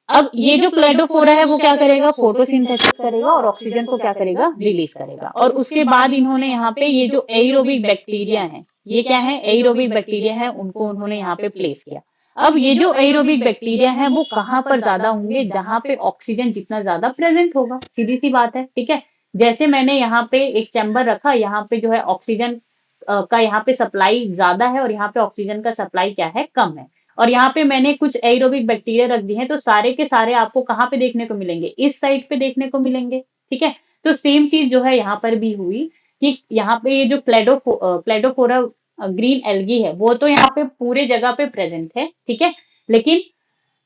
अब ये जो क्लेडोफोरा है वो क्या करेगा? फोटोसिंथेसिस करेगा और ऑक्सीजन को क्या करेगा? रिलीज करेगा। और उसके बाद इन्होंने यहाँ पे ये जो एरोबिक बैक्टीरिया है, ये क्या है? एरोबिक बैक्टीरिया है, उनको उन्होंने यहाँ पे प्लेस किया। अब ये जो एरोबिक बैक्टीरिया है वो कहाँ पर ज्यादा होंगे? जहां पे ऑक्सीजन जितना ज्यादा प्रेजेंट होगा, सीधी सी बात है। ठीक है, जैसे मैंने यहाँ पे एक चैम्बर रखा, यहाँ पे जो है ऑक्सीजन का यहाँ पे सप्लाई ज्यादा है और यहाँ पे ऑक्सीजन का सप्लाई क्या है? कम है। और यहाँ पे मैंने कुछ एरोबिक बैक्टीरिया रख दिए हैं, तो सारे के सारे आपको कहाँ पे देखने को मिलेंगे? इस साइड पे देखने को मिलेंगे। ठीक है, तो सेम चीज जो है यहाँ पर भी हुई कि यहाँ पे ये जो क्लेडोफोरा ग्रीन एल्गी है वो तो यहाँ पे पूरे जगह पे प्रेजेंट है। ठीक है, लेकिन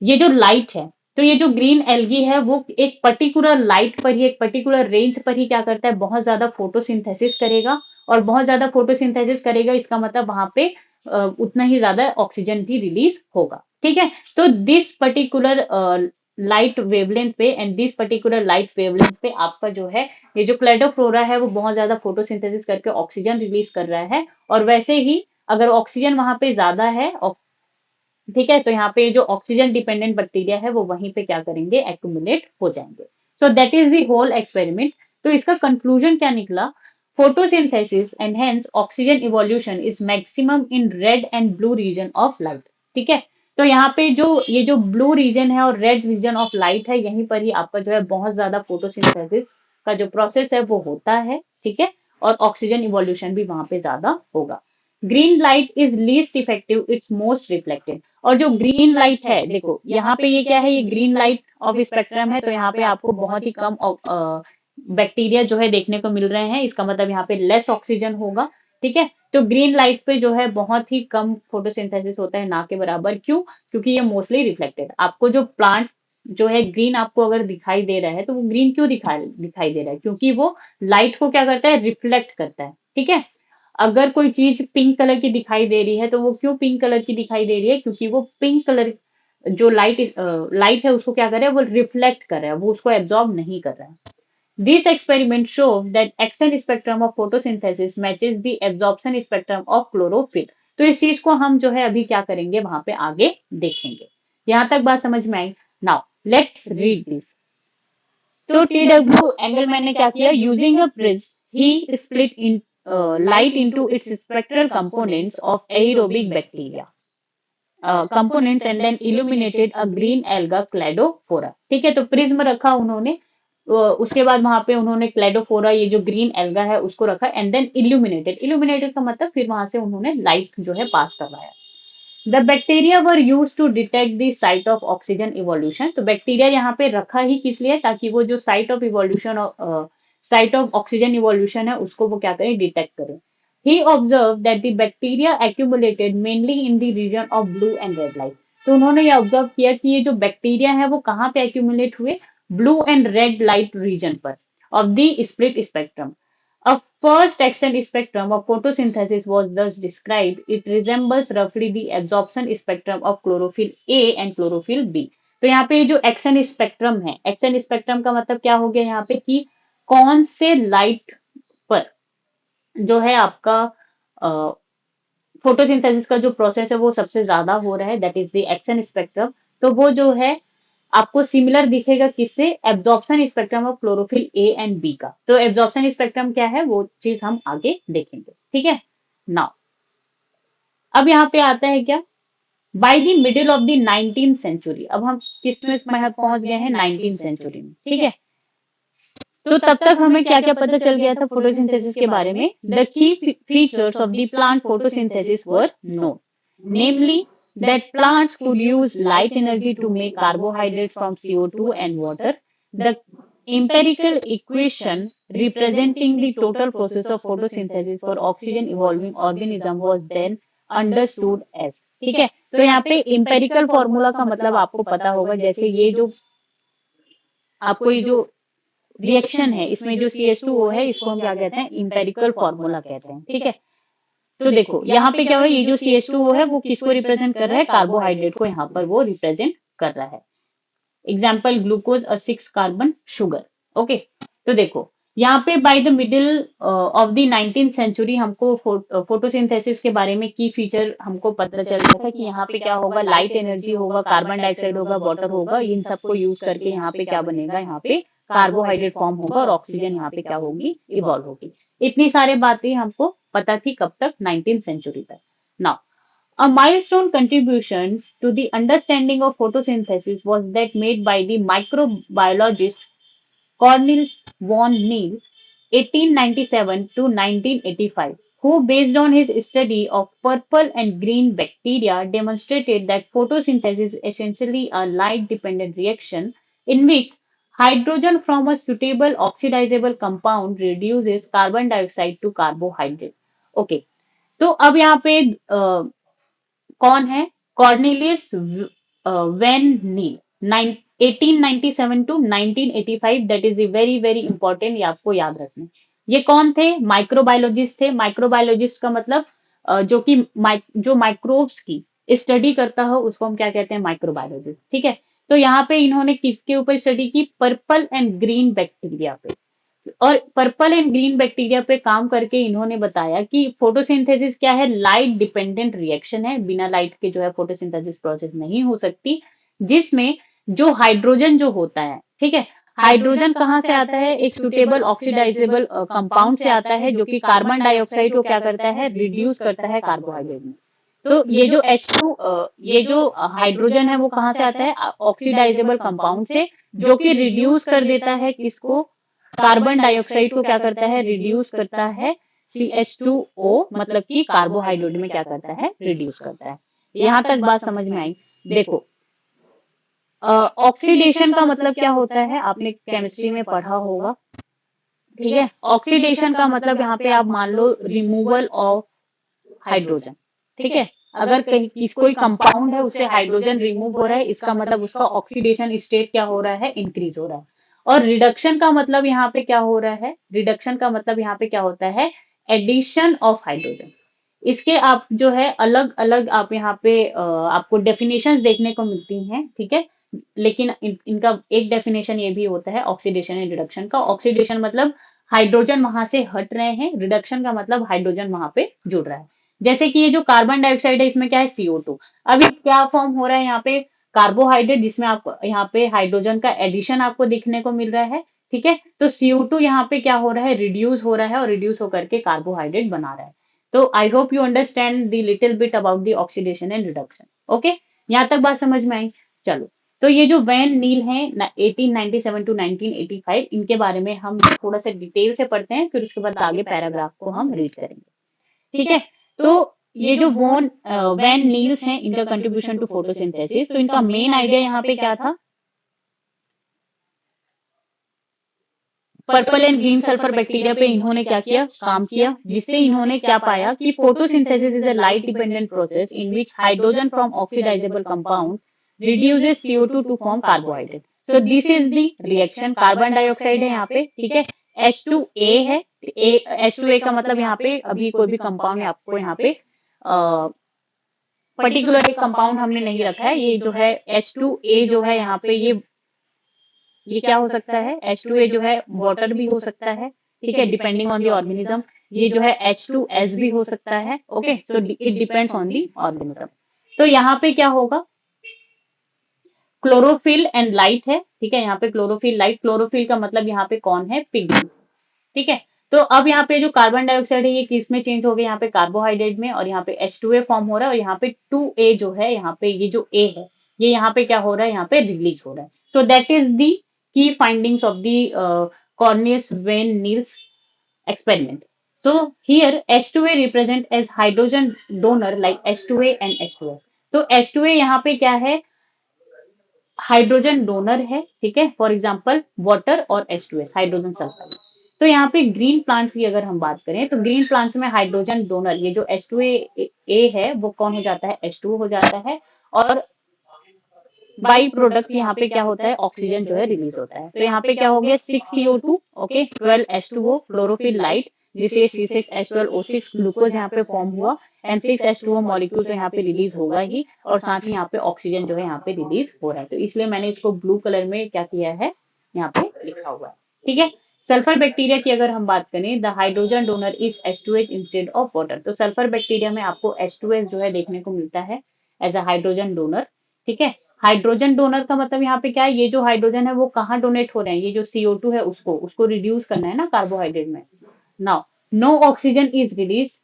ये जो लाइट है, तो ये जो ग्रीन एल्गी है वो एक पर्टिकुलर लाइट पर ही, एक पर्टिकुलर रेंज पर ही क्या करता है? बहुत ज्यादा फोटोसिंथेसिस करेगा। और बहुत ज्यादा फोटोसिंथेसिस करेगा, इसका मतलब वहां पे उतना ही ज्यादा ऑक्सीजन भी रिलीज होगा। ठीक है, तो दिस पर्टिकुलर लाइट वेवलेंथ पे and this particular light wavelength पे आपका जो है ये जो क्लेडोफ्लोरा है वो बहुत ज्यादा फोटोसिंथेसिस करके ऑक्सीजन रिलीज कर रहा है। और वैसे ही अगर ऑक्सीजन वहां पे ज्यादा है, ठीक है, तो यहाँ पे जो ऑक्सीजन डिपेंडेंट बैक्टीरिया है वो वहीं पे क्या करेंगे? एक्यूमुलेट हो जाएंगे। So that is the whole experiment. तो इसका कंक्लूजन क्या निकला? Photosynthesis and hence oxygen evolution is maximum in red and blue region of light. ठीक है, तो यहाँ पे जो ये जो ब्लू रीजन है और रेड रीजन ऑफ लाइट है, यहीं पर ही आपका जो है बहुत ज्यादा फोटोसिंथेसिस का जो प्रोसेस है वो होता है। ठीक है, और ऑक्सीजन इवोल्यूशन भी वहां पे ज्यादा होगा। Green light is least effective, it's most reflected. और जो ग्रीन लाइट है, देखो यहाँ पे ये क्या है? ये ग्रीन लाइट ऑफ स्पेक्ट्रम है, तो यहाँ पे आपको बहुत ही कम बैक्टीरिया जो है देखने को मिल रहे हैं। इसका मतलब यहाँ पे लेस ऑक्सीजन होगा। ठीक है, तो ग्रीन लाइट पे जो है बहुत ही कम फोटोसिंथेसिस होता है, ना के बराबर। क्यों? क्योंकि ये मोस्टली रिफ्लेक्टेड, आपको जो प्लांट जो है ग्रीन आपको अगर दिखाई दे रहा है तो वो ग्रीन क्यों दिखाई दे रहा है? क्योंकि वो लाइट को क्या करता है? रिफ्लेक्ट करता है। ठीक है, अगर कोई चीज पिंक कलर की दिखाई दे रही है तो वो क्यों पिंक कलर की दिखाई दे रही है? क्योंकि वो पिंक कलर जो लाइट है उसको क्या कर रहा है? वो रिफ्लेक्ट कर रहा है, वो उसको एब्जॉर्ब नहीं कर रहा है। This experiment show that action spectrum of photosynthesis matches the absorption spectrum of chlorophyll. तो इस चीज को हम जो है अभी क्या करेंगे? वहां पे आगे देखेंगे। यहां तक बात समझ में आई? Now let's read this. तो TW एंगलमैन ने क्या किया? Using a prism he split in light into its spectral components of aerobic bacteria components and then illuminated a green alga cladophora। ठीक है, तो प्रिज्म रखा उन्होंने, उसके बाद वहां पे उन्होंने क्लेडोफोरा, ये जो ग्रीन एल्गा है उसको रखा, एंड देन इल्यूमिनेटेड का मतलब फिर वहां से उन्होंने लाइट जो है पास करवाया। The bacteria were used to detect the site of oxygen evolution. तो बैक्टीरिया यहाँ पे रखा ही किस लिए? ताकि वो जो site of evolution, site of oxygen evolution है उसको वो क्या करें? डिटेक्ट करें। he observed that the bacteria accumulated mainly in the region of blue and red light. तो उन्होंने ये ऑब्जर्व किया कि ये जो बैक्टीरिया है वो कहाँ पे एक्यूमुलेट हुए, blue and red light region पर of the split spectrum. A first action spectrum of photosynthesis was thus described. It resembles roughly the absorption spectrum of chlorophyll A and chlorophyll B. तो यहाँ पे जो action spectrum है, action spectrum का मतलब क्या हो गया यहाँ पे कि कौन से लाइट पर जो है आपका फोटोसिंथेसिस का जो प्रोसेस है वो सबसे ज्यादा हो रहा है, that is the action spectrum. तो वो जो है आपको सिमिलर दिखेगा किससे, absorption spectrum of chlorophyll a and b का. तो एब्जॉर्प्शन स्पेक्ट्रम क्या है वो चीज हम आगे देखेंगे. ठीक है. नाउ अब यहाँ पे आता है क्या, by the middle of the 19th century. अब हम किसमें पहुंच गए हैं, 19th सेंचुरी में. ठीक है. तो तब तक हमें क्या क्या पता चल गया था फोटोसिंथेसिस के बारे में. The key features of the plant photosynthesis were known, namely that plants could use light energy to make carbohydrates from CO2 and water. The empirical equation representing the total process of photosynthesis for oxygen evolving organism was then understood as. ठीक है. तो यहाँ पे empirical formula का मतलब आपको पता होगा, जैसे ये जो आपको ये जो रिएक्शन है इसमें जो CH2O है इसको हम क्या कहते हैं, इंपेरिकल फॉर्मूला कहते हैं. ठीक है. तो देखो यहाँ पे क्या हुआ, ये जो CH2O है वो किसको रिप्रेजेंट कर रहा है, कार्बोहाइड्रेट को यहाँ पर वो रिप्रेजेंट कर रहा है. एग्जाम्पल ग्लूकोज और 6 कार्बन शुगर. ओके. तो देखो यहाँ पे by the middle of the 19th century हमको फोटोसिंथेसिस के बारे में की फीचर हमको पता चल रहा था कि यहाँ पे क्या होगा, लाइट एनर्जी होगा, कार्बन डाइऑक्साइड होगा, वाटर होगा, इन सबको यूज करके यहाँ पे क्या बनेगा, यहाँ पे कार्बोहाइड्रेट फॉर्म होगा और ऑक्सीजन यहाँ पे क्या होगी, इवॉल्व होगी. इतनी सारी बातें हमको पता थी कब तक, 19th सेंचुरी तक. Now a milestone contribution to the understanding of photosynthesis was that made by the microbiologist Cornelis von Neal 1897 to 1985, who based on his study of purple and green bacteria demonstrated that photosynthesis is essentially a light dependent reaction in which hydrogen from a suitable oxidizable compound reduces carbon dioxide to carbohydrate. Okay. तो अब यहाँ पे कौन है, Cornelius van Niel, 1897 to 1985. That is very very important, ये आपको याद रखना. ये कौन थे, माइक्रोबायोलॉजिस्ट थे. माइक्रोबायोलॉजिस्ट का मतलब जो कि जो माइक्रोब्स की स्टडी करता हो उसको हम क्या कहते हैं, माइक्रोबायोलॉजिस्ट. ठीक है. तो यहाँ पे इन्होंने किसके ऊपर स्टडी की, पर्पल एंड ग्रीन बैक्टीरिया पे. और पर्पल एंड ग्रीन बैक्टीरिया पे काम करके इन्होंने बताया कि फोटोसिंथेसिस क्या है, लाइट डिपेंडेंट रिएक्शन है, बिना लाइट के जो है फोटोसिंथेसिस प्रोसेस नहीं हो सकती, जिसमें जो हाइड्रोजन जो होता है, ठीक है, हाइड्रोजन कहाँ से आता है, एक सुटेबल ऑक्सीडाइजेबल कंपाउंड से आता है जो कि कार्बन डाइऑक्साइड को क्या करता है, रिड्यूस करता है कार्बोहाइड्रेट में. तो ये जो H2 ये जो हाइड्रोजन है वो कहाँ से आता है, ऑक्सीडाइजेबल कंपाउंड से, जो कि रिड्यूस कर देता है किसको, कार्बन डाइऑक्साइड को क्या करता है, रिड्यूस करता है. CH2O मतलब कि कार्बोहाइड्रेट में क्या करता है, रिड्यूस करता है. यहां तक बात समझ में आई. देखो ऑक्सीडेशन का मतलब क्या होता है, आपने केमिस्ट्री में पढ़ा होगा. ठीक है. ऑक्सीडेशन का मतलब यहाँ पे आप मान लो रिमूवल ऑफ हाइड्रोजन. ठीक है. अगर कहीं कोई कंपाउंड है उससे हाइड्रोजन रिमूव हो रहा है, इसका मतलब उसका ऑक्सीडेशन स्टेट क्या हो रहा है, इंक्रीज हो रहा है. और रिडक्शन का मतलब यहाँ पे क्या हो रहा है, रिडक्शन का मतलब यहाँ पे क्या होता है, एडिशन ऑफ हाइड्रोजन. इसके आप जो है अलग अलग आप यहाँ पे आपको डेफिनेशंस देखने को मिलती हैं. ठीक है. लेकिन इनका एक डेफिनेशन ये भी होता है ऑक्सीडेशन एंड रिडक्शन का. ऑक्सीडेशन मतलब हाइड्रोजन वहां से हट रहे हैं, रिडक्शन का मतलब हाइड्रोजन वहां पे जुड़ रहा है. जैसे कि ये जो कार्बन डाइऑक्साइड है इसमें क्या है, CO2. अभी क्या फॉर्म हो रहा है यहाँ पे, कार्बोहाइड्रेट, जिसमें आपको यहाँ पे हाइड्रोजन का एडिशन आपको दिखने को मिल रहा है. ठीक है. तो CO2 यहाँ पे क्या हो रहा है, रिड्यूस हो रहा है और रिड्यूस होकर के कार्बोहाइड्रेट बना रहा है. तो I hope you understand the little bit about the oxidation and reduction. Okay. यहाँ तक बात समझ में आई. चलो. तो ये जो वैन नील है 1897 टू 1985, इनके बारे में हम थोड़ा सा डिटेल से पढ़ते हैं, फिर उसके बाद आगे पैराग्राफ को हम रीड करेंगे. ठीक है. तो ये जो वैन नील्स हैं, इनका कंट्रीब्यूशन टू फोटोसिंथेसिस, तो इनका मेन आइडिया यहाँ पे क्या था, purple and green sulphur bacteria पे इन्होंने क्या किया, काम किया, जिससे इन्होंने क्या पाया कि photosynthesis is a light dependent process in which hydrogen from oxidizable compound reduces CO2 to form carbohydrate. So this is the reaction. Carbon dioxide है यहाँ पे, ठीक है, H2A है, H2A का मतलब यहाँ पे अभी कोई भी कंपाउंड आपको यहाँ पे पर्टिकुलर एक कंपाउंड हमने नहीं रखा है, ये जो है H2A जो है यहाँ पे ये क्या हो सकता है, H2A जो है वाटर भी हो सकता है, ठीक है, डिपेंडिंग ऑन द ऑर्गेनिज्म। ये जो है H2S भी हो सकता है। Okay, so it depends on the organism. तो यहाँ पे क्या होगा, क्लोरोफिल एंड लाइट है, ठीक है, यहाँ पे क्लोरोफिल लाइट, क्लोरोफिल का मतलब यहाँ पे कौन है, पिगमेंट, ठीक है। तो अब यहाँ पे जो कार्बन डाइऑक्साइड है ये किस में चेंज हो गया, यहाँ पे कार्बोहाइड्रेट में, और यहाँ पे H2A फॉर्म हो रहा है, और यहाँ पे 2A जो है, यहाँ पे ये जो A है ये यहाँ पे क्या हो रहा है, यहाँ पे रिलीज हो रहा है। So that is the key findings of the Cornelius van Niel's experiment. So here H2A represent as hydrogen donor like H2A and H2S. तो H2A यहाँ पे क्या है, हाइड्रोजन डोनर है, ठीक है, फॉर एग्जाम्पल वाटर और H2S हाइड्रोजन सल्फाइड। तो यहाँ पे ग्रीन प्लांट्स की अगर हम बात करें तो ग्रीन प्लांट्स में हाइड्रोजन डोनर ये जो H2A है वो कौन हो जाता है, H2O हो जाता है, और बाई प्रोडक्ट यहाँ पे क्या होता है, ऑक्सीजन जो है रिलीज होता है। तो यहाँ पे क्या हो गया, 6CO2, okay, 12H2O, chlorophyll light, जिसे C6H12O6 ग्लूकोज यहाँ पे फॉर्म हुआ, एंड 6H2O मॉलिक्यूल तो यहाँ पे रिलीज होगा ही, और साथ ही यहाँ पे ऑक्सीजन जो है यहाँ पे रिलीज हो रहा है। तो इसलिए मैंने इसको ब्लू कलर में क्या किया है, यहाँ पे लिखा हुआ है, ठीक है। सल्फर बैक्टीरिया की अगर हम बात करें, the hydrogen donor is H2H instead of water. तो सल्फर बैक्टीरिया में आपको H2H जो है देखने को मिलता है एज अ हाइड्रोजन डोनर, ठीक है। हाइड्रोजन डोनर का मतलब यहाँ पे क्या है, ये जो हाइड्रोजन है वो कहाँ डोनेट हो रहे हैं, ये जो CO2 है उसको रिड्यूस करना है ना कार्बोहाइड्रेट में। Now no oxygen is release,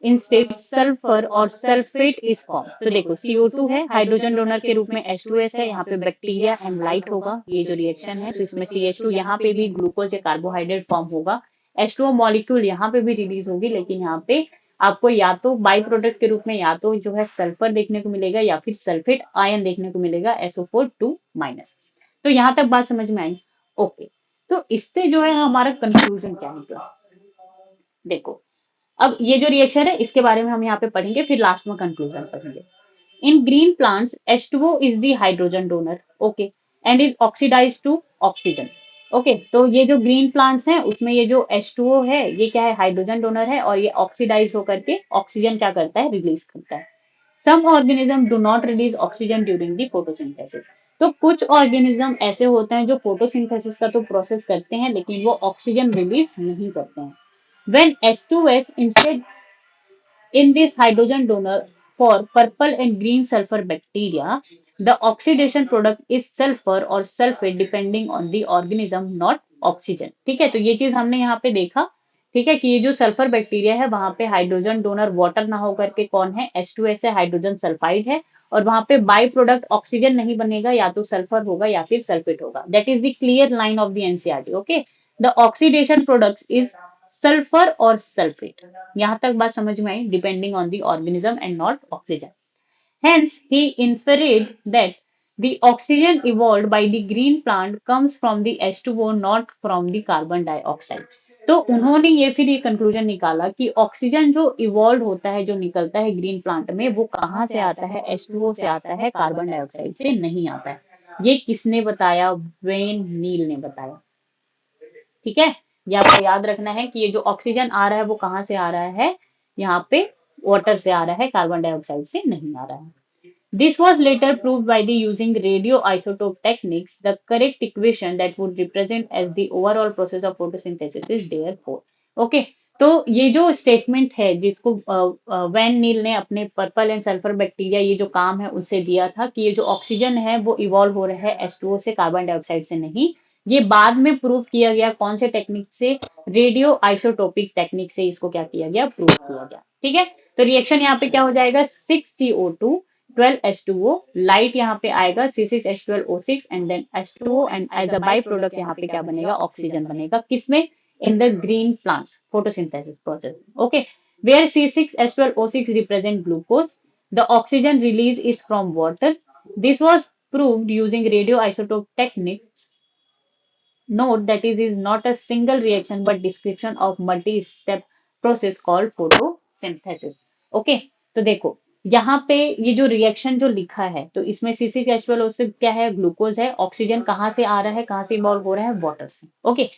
instead sulphur और सल्फेट इज फॉर्म। तो देखो CO2 है, हाइड्रोजन डोनर के रूप में H2S है, यहाँ पे बैक्टीरिया एंड लाइट होगा, ये जो रिएक्शन है, तो इसमें CH2 यहाँ पे भी ग्लूकोज या कार्बोहाइड्रेट फॉर्म होगा, H2O मॉलिक्यूल यहाँ पे भी रिलीज होगी, लेकिन यहाँ पे आपको या तो बाई प्रोडक्ट के रूप में या तो जो है सल्फर देखने को मिलेगा या फिर सल्फेट आयन देखने को मिलेगा, SO4 2-। तो यहां तक बात समझ में आई, ओके। तो इससे जो है हमारा कंक्लूजन क्या निकला, देखो अब ये जो रिएक्शन है इसके बारे में हम यहाँ पे पढ़ेंगे, फिर लास्ट में कंक्लूजन पढ़ेंगे। In green plants, H2O is the hydrogen donor, okay, and is oxidized to oxygen. Okay तो ये जो ग्रीन प्लांट्स हैं उसमें ये जो H2O है ये क्या है, हाइड्रोजन डोनर है, और ये ऑक्सीडाइज होकर के ऑक्सीजन क्या करता है, रिलीज करता है। Some organism do not release oxygen during the photosynthesis. तो कुछ ऑर्गेनिज्म ऐसे होते हैं जो फोटोसिंथेसिस का तो प्रोसेस करते हैं लेकिन वो ऑक्सीजन रिलीज नहीं करते हैं। When H2S instead in this hydrogen donor for purple and green sulfur bacteria, the oxidation product is sulfur or sulfate depending on the organism, not oxygen। ठीक है, तो ये चीज हमने यहाँ पे देखा, ठीक है, कि ये जो सल्फर बैक्टीरिया है वहां पे हाइड्रोजन डोनर वाटर ना होकर के कौन है, H2S है, हाइड्रोजन सल्फाइड है, और वहां पे बाई प्रोडक्ट ऑक्सीजन नहीं बनेगा, या तो सल्फर होगा या फिर सल्फेट होगा। That is the clear line of the NCERT. Okay, the oxidation products is sulphur और सल्फेट। यहां तक बात समझ में आई, depending on the organism and not oxygen. Hence, he inferred that the oxygen evolved by the green plant comes from the H2O, not from the carbon dioxide। तो उन्होंने ये फिर ये कंक्लूजन निकाला कि ऑक्सीजन जो इवॉल्व होता है, जो निकलता है ग्रीन प्लांट में, वो कहाँ से आता है, H2O से आता है, कार्बन डाइऑक्साइड से नहीं आता है। ये किसने बताया, वेन नील ने बताया, ठीक है। ये आपको याद रखना है कि ये जो ऑक्सीजन आ रहा है वो कहाँ से आ रहा है, यहाँ पे वाटर से आ रहा है, कार्बन डाइऑक्साइड से नहीं आ रहा है। This was later proved by the using radioisotope techniques. The correct equation that would represent as the overall process of photosynthesis is therefore। Okay, तो ये जो स्टेटमेंट है जिसको वैन नील ने अपने पर्पल एंड सल्फर बैक्टीरिया ये जो काम है उनसे दिया था कि ये जो ऑक्सीजन है वो इवॉल्व हो रहा है H2O से, कार्बन डाइऑक्साइड से नहीं। ये बाद में प्रूव किया गया कौन से टेक्निक से, रेडियो आइसोटोपिक टेक्निक से इसको क्या किया गया, प्रूव किया गया, ठीक है। तो रिएक्शन यहाँ पे क्या हो जाएगा, 6CO2 12H2O, लाइट यहाँ पे आएगा C6H12O6 and then H2O, and as a by product यहाँ पे क्या बनेगा, ऑक्सीजन बनेगा, किसमें, in the green plants photosynthesis process. Okay, where C6H12O6 represent glucose, the oxygen release is from water. This was proved using radioisotope techniques Note that is not a single reaction but description of multi-step process called photosynthesis. Okay, तो देखो यहाँ पे ये जो reaction जो लिखा है, तो इसमें सिसिक एच12O6 क्या है, ग्लूकोज है, ऑक्सीजन कहाँ से आ रहा है, कहाँ से इवॉल्व हो रहा है, वाटर से। ओके,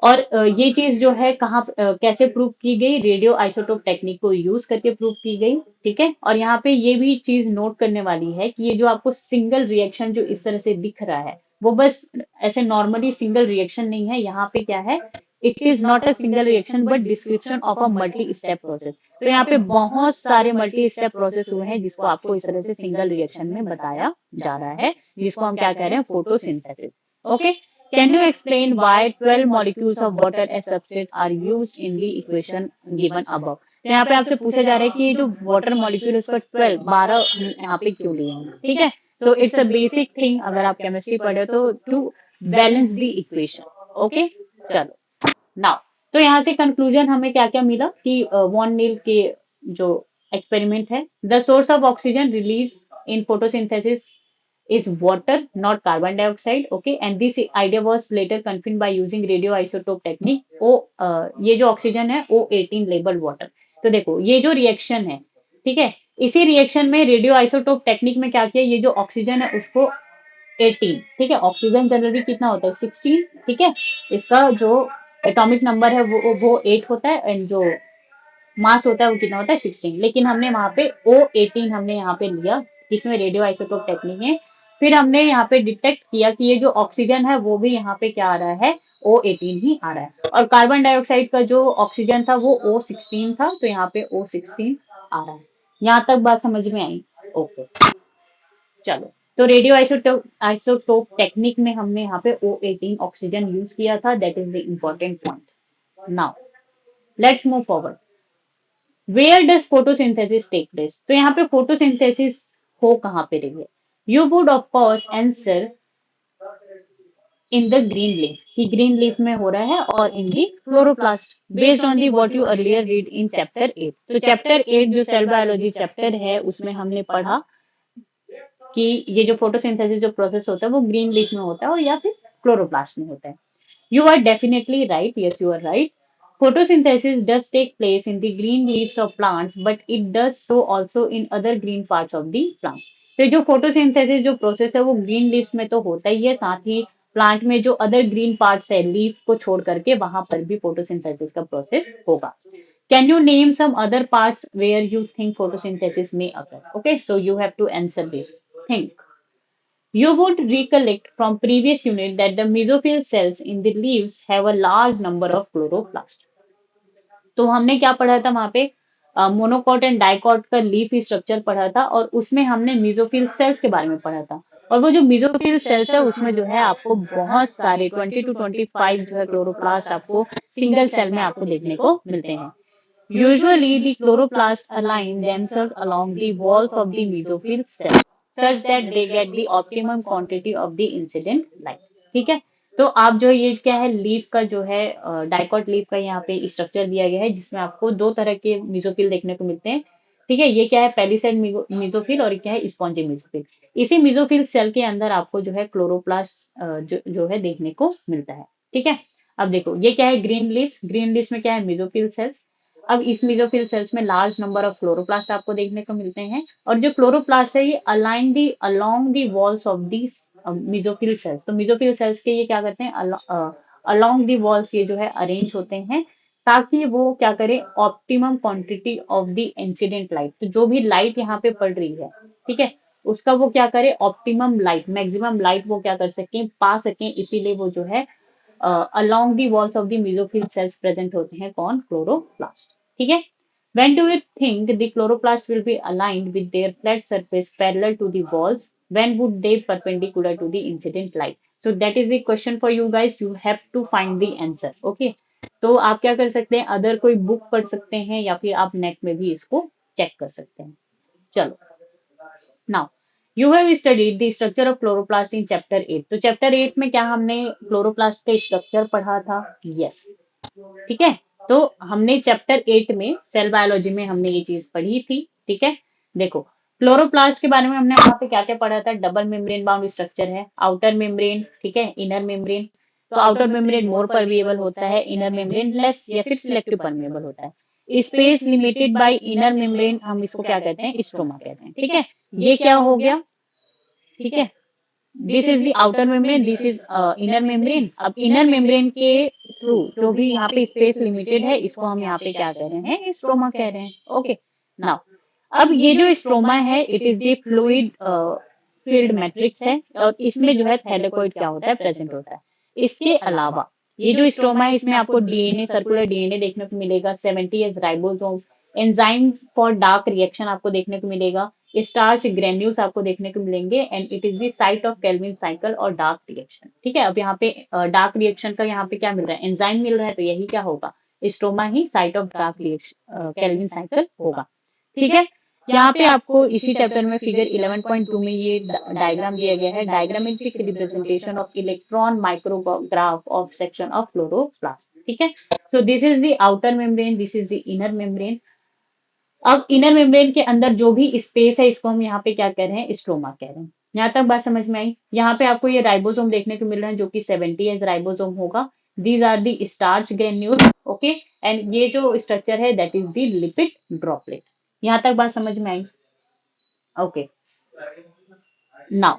और ये चीज जो है कहाँ कैसे प्रूव की गई, रेडियो आइसोटोप टेक्निक को यूज करके प्रूव की गई। ठीक है, और यहाँ पे ये भी चीज नोट करने वाली है कि ये जो आपको सिंगल रिएक्शन जो इस तरह से दिख रहा है, वो बस ऐसे नॉर्मली सिंगल रिएक्शन नहीं है। यहाँ पे क्या है, it is not a single reaction but description of a multi step process. तो यहाँ पे बहुत सारे मल्टी स्टेप प्रोसेस हुए हैं जिसको आपको इस तरह से सिंगल रिएक्शन में बताया जा रहा है, जिसको हम क्या कह रहे हैं, photosynthesis. Okay, can you explain why 12 molecules of water as substrate are used in the equation given above? तो यहाँ पे आपसे पूछा जा रहा है कि ये जो वाटर मॉलिक्यूल है उसका 12 यहाँ पे क्यों लिए हैं। ठीक है, तो इट्स अ बेसिक थिंग, अगर आप केमिस्ट्री पढ़े तो to balance the equation. Okay, चलो नाउ, तो यहाँ से कंक्लूजन हमें क्या क्या मिला कि वॉन नील के जो एक्सपेरिमेंट है, the source of oxygen release in photosynthesis is water, not carbon dioxide. Okay, and this idea was later confirmed by using radioisotope technique. ये जो ऑक्सीजन है O18 लेबल वाटर। तो देखो ये जो रिएक्शन है, ठीक है, इसी रिएक्शन में रेडियो आइसोटोप टेक्निक में क्या किया, ये जो ऑक्सीजन है उसको 18, ठीक है, ऑक्सीजन जनरली कितना होता है 16, ठीक है, इसका जो एटॉमिक नंबर है वो 8 होता है, एंड जो मास होता है वो कितना होता है 16, लेकिन हमने वहां पे O18 हमने यहाँ पे लिया, जिसमें रेडियो आइसोटोप टेक्निक है। फिर हमने यहाँ पे डिटेक्ट किया कि ये जो ऑक्सीजन है वो भी यहाँ पे क्या आ रहा है, O18 ही आ रहा है, और कार्बन डाइऑक्साइड का जो ऑक्सीजन था वो O16 था, तो यहाँ पे O16 आ रहा है। यहाँ तक बात समझ में आई? ओके, चलो, तो रेडियो आइसोटोप आइसोटोप टेक्निक में हमने यहाँ पे O18 ऑक्सीजन यूज किया था, that is the important point. Now let's move forward, where does photosynthesis take place. तो यहाँ पे फोटोसिंथेसिस हो कहाँ पे रही है, you would of course answer in the green leaf, कि ग्रीन लीफ में हो रहा है, और in the chloroplast, based on the what you earlier read in chapter 8। तो चैप्टर 8 जो सेल बायोलॉजी चैप्टर है उसमें हमने पढ़ा कि ये जो फोटोसिंथेसिस जो प्रोसेस होता है वो ग्रीन लीफ में होता है और या फिर क्लोरोप्लास्ट में होता है। You are definitely right. Yes, you are right. Photosynthesis does take place in the green leaves of plants, but it does so also in other green parts of the plants. तो जो photosynthesis जो process है वो green leaves में तो होता ही है, साथ ही प्लांट में जो अदर ग्रीन पार्ट्स है लीफ को छोड़ करके वहां पर भी फोटोसिंथेसिस का प्रोसेस होगा। Can you name some other parts where you think photosynthesis में occur? Okay, so you have to answer this. Think, you would recollect from previous unit that the mesophyll cells in the leaves have a large number of chloroplasts. तो हमने क्या पढ़ा था वहां पे, monocot and dicot का leaf structure पढ़ा था, और उसमें हमने मेसोफिल सेल्स के बारे में पढ़ा था। और वो जो मेसोफिल सेल्स है उसमें जो है आपको बहुत सारे 20 to 25 जो है क्लोरोप्लास्ट आपको सिंगल सेल में आपको देखने को मिलते हैं। Usually, the chloroplasts align themselves along the walls of the mesophyll cell such that they get the optimum quantity of the incident light. ठीक है, तो आप जो ये क्या है लीफ का जो है डाइकॉट लीफ का यहाँ पे स्ट्रक्चर दिया गया है, जिसमें आपको दो तरह के मेसोफिल देखने को मिलते हैं। ठीक है, ये क्या है पेलिसेड मेसोफिल और क्या है स्पॉन्जी मेसोफिल। इसी मेसोफिल सेल के अंदर आपको जो है क्लोरोप्लास्ट जो है देखने को मिलता है। ठीक है, अब देखो ये क्या है ग्रीन लीव्स, ग्रीन लीव्स में क्या है मेसोफिल सेल्स। अब इस मेसोफिल सेल्स में लार्ज नंबर ऑफ क्लोरोप्लास्ट आपको देखने को मिलते हैं, और जो क्लोरोप्लास्ट है ये align the along the walls of the mesophyll cells. तो मेसोफिल सेल्स के ये क्या करते हैं, अलोंग दी वॉल्स ये जो है अरेंज होते हैं, ताकि वो क्या करे, optimum quantity of the incident light, तो जो भी लाइट यहाँ पे पड़ रही है, ठीक है, उसका वो क्या करे, ऑप्टिमम लाइट, मैक्सिमम लाइट वो क्या कर सकें, पा सकें, इसीलिए वो जो है along the walls of the mesophyll cells present होते हैं कौन, क्लोरोप्लास्ट। ठीक है, when do you think the chloroplast will be aligned with their flat surface parallel to the walls, when would they perpendicular to the incident light? So that is the question for you guys, you have to find the answer. Okay, तो आप क्या कर सकते हैं, other कोई book पढ़ सकते हैं या फिर आप नेट में भी इसको चेक कर सकते हैं। चलो, now you have studied the structure of chloroplast in chapter 8। तो चैप्टर 8 में क्या हमने क्लोरोप्लास्ट का स्ट्रक्चर पढ़ा था? यस, ठीक है, तो हमने चैप्टर 8 में सेल बायोलॉजी में हमने ये चीज पढ़ी थी। ठीक है, देखो क्लोरोप्लास्ट के बारे में हमने वहां पे क्या क्या पढ़ा था, डबल मेम्ब्रेन बाउंड स्ट्रक्चर है, आउटर मेम्ब्रेन, ठीक है, इनर मेम्ब्रेन, तो आउटर मेम्ब्रेन मोर परमिएबल होता है, इनर मेम्ब्रेन लेस या फिर सिलेक्टिव परमिएबल होता है। Space limited by inner membrane हम इसको क्या कहते हैं, स्ट्रोमा कहते हैं। ठीक है, ये क्या हो गया, ठीक है, this is the outer membrane, this is inner membrane. अब इनर मेम्ब्रेन के थ्रू जो भी यहाँ पे स्पेस लिमिटेड है, इसको हम यहाँ पे क्या कह रहे हैं, स्ट्रोमा कह रहे हैं। ओके, नाउ अब ये जो स्ट्रोमा है, it is the fluid field matrix है, और इसमें जो है थैलेकॉइड क्या होता है, प्रेजेंट होता है। इसके अलावा ये जो स्ट्रोमा है, इसमें आपको डीएनए, सर्कुलर डीएनए देखने को मिलेगा, 70s ribosome, enzyme for dark reaction आपको देखने को मिलेगा, स्टार्च ग्रेन्यूल्स आपको देखने को मिलेंगे, and it is the site of Calvin cycle और डार्क रिएक्शन। ठीक है, अब यहाँ पे डार्क रिएक्शन का यहाँ पे क्या मिल रहा है, एंजाइम मिल रहा है, तो यही क्या होगा, stroma he site of dark reaction Calvin cycle होगा। ठीक है, यहाँ पे आपको इसी चैप्टर में फिगर 11.2 में ये डायग्राम दिया गया है, diagrammatic representation of electron micrograph of section of chloroplast. ठीक है, सो this is the outer membrane, this is the inner membrane. अब इनर मेम्ब्रेन के अंदर जो भी स्पेस है, इसको हम यहाँ पे क्या कह रहे हैं, स्ट्रोमा कह रहे हैं। यहाँ तक बात समझ में आई। यहाँ पे आपको ये राइबोसोम देखने को मिल रहे हैं, जो कि 70s राइबोसोम होगा। These are the starch granule, okay, and ये जो स्ट्रक्चर है, that is the lipid droplet. यहाँ तक बात समझ में आई। ओके, नाउ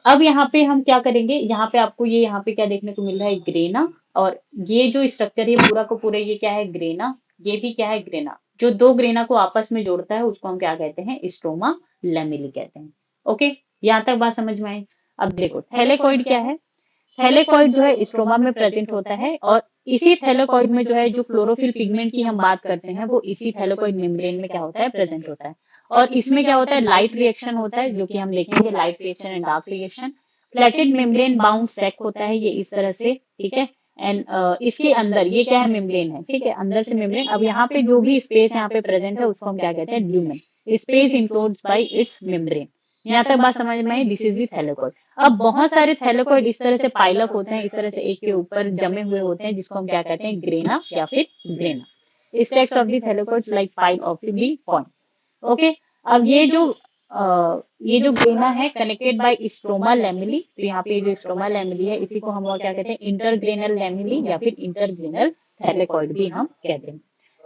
अब यहाँ पे हम क्या करेंगे, यहाँ पे आपको ये यहाँ पे क्या देखने को मिल रहा है, ग्रेना, और ये जो स्ट्रक्चर है पूरा को पूरा ये क्या है, ग्रेना, ये भी क्या है, ग्रेना। जो दो ग्रेना को आपस में जोड़ता है उसको हम क्या कहते हैं, स्ट्रोमा लैमेली कहते हैं। ओके, यहाँ तक बात समझ में आई। अब देखो थैलेकॉइड क्या है, थैलेकॉइड जो है स्ट्रोमा में प्रेजेंट होता है, और इसी थैलेकॉइड में जो है जो क्लोरोफिल पिगमेंट की हम बात करते हैं, वो इसी थैलेकॉइड मेम्ब्रेन में क्या होता है, प्रेजेंट होता है। और इसमें क्या होता है, लाइट रिएक्शन होता है, जो कि हम देखेंगे, light reaction and dark reaction. Flattened membrane bound sac होता है ये इस तरह से, ठीक है, एंड इसके अंदर ये क्या है, मेम्ब्रेन है, ठीक है, अंदर से मेम्ब्रेन। अब यहाँ पे जो भी स्पेस यहाँ पे प्रेजेंट है, उसको हम क्या कहते हैं, lumen, space enclosed bye it's membrane. यहाँ तक बात समझ में आई, दिस इज द थैलेकॉइड। अब बहुत सारे थैलेकॉइड इस तरह से पाइलअप होते हैं, इस तरह से एक के ऊपर जमे हुए होते हैं, जिसको हम क्या कहते हैं, ग्रेना या फिर grana. Stacks of the थैलेकॉइड्स like pile of the points. Okay, अब ये जो ग्रेना है, कनेक्टेड बाय स्ट्रोमा लैमेली, तो यहाँ पे जो स्ट्रोमा लैमेली है, इसी को हम और क्या कहते हैं, इंटरग्रेनल लैमेली या फिर इंटरग्रेनल थैलेकॉइड भी हम कहते हैं।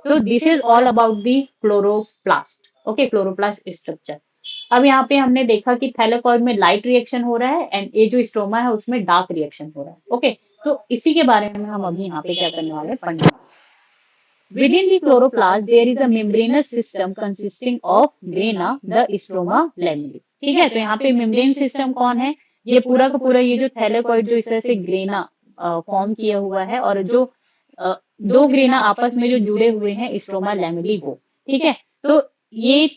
तो this is all about the chloroplast. Okay, chloroplast structure. अब यहाँ पे हमने देखा कि थैलेकॉइड में लाइट रिएक्शन हो रहा है, एंड ये जो स्ट्रोमा है उसमें डार्क रिएक्शन हो रहा है। ओके, तो इसी के बारे में हम अभी यहाँ पे क्या करने वाले हैं, पढ़ने वाले। Within the chloroplast, there is a membranous system consisting of grana, the stroma lamella. ठीक है, तो यहाँ पे मेम्ब्रेन सिस्टम कौन है, ये पूरा का पूरा ये जो थैलेकॉइड जो इस तरह से ग्रेना फॉर्म किया हुआ है, और जो दो ग्रेना आपस में जो जुड़े हुए हैं, स्ट्रोमा लैमेली वो। ठीक है, तो ये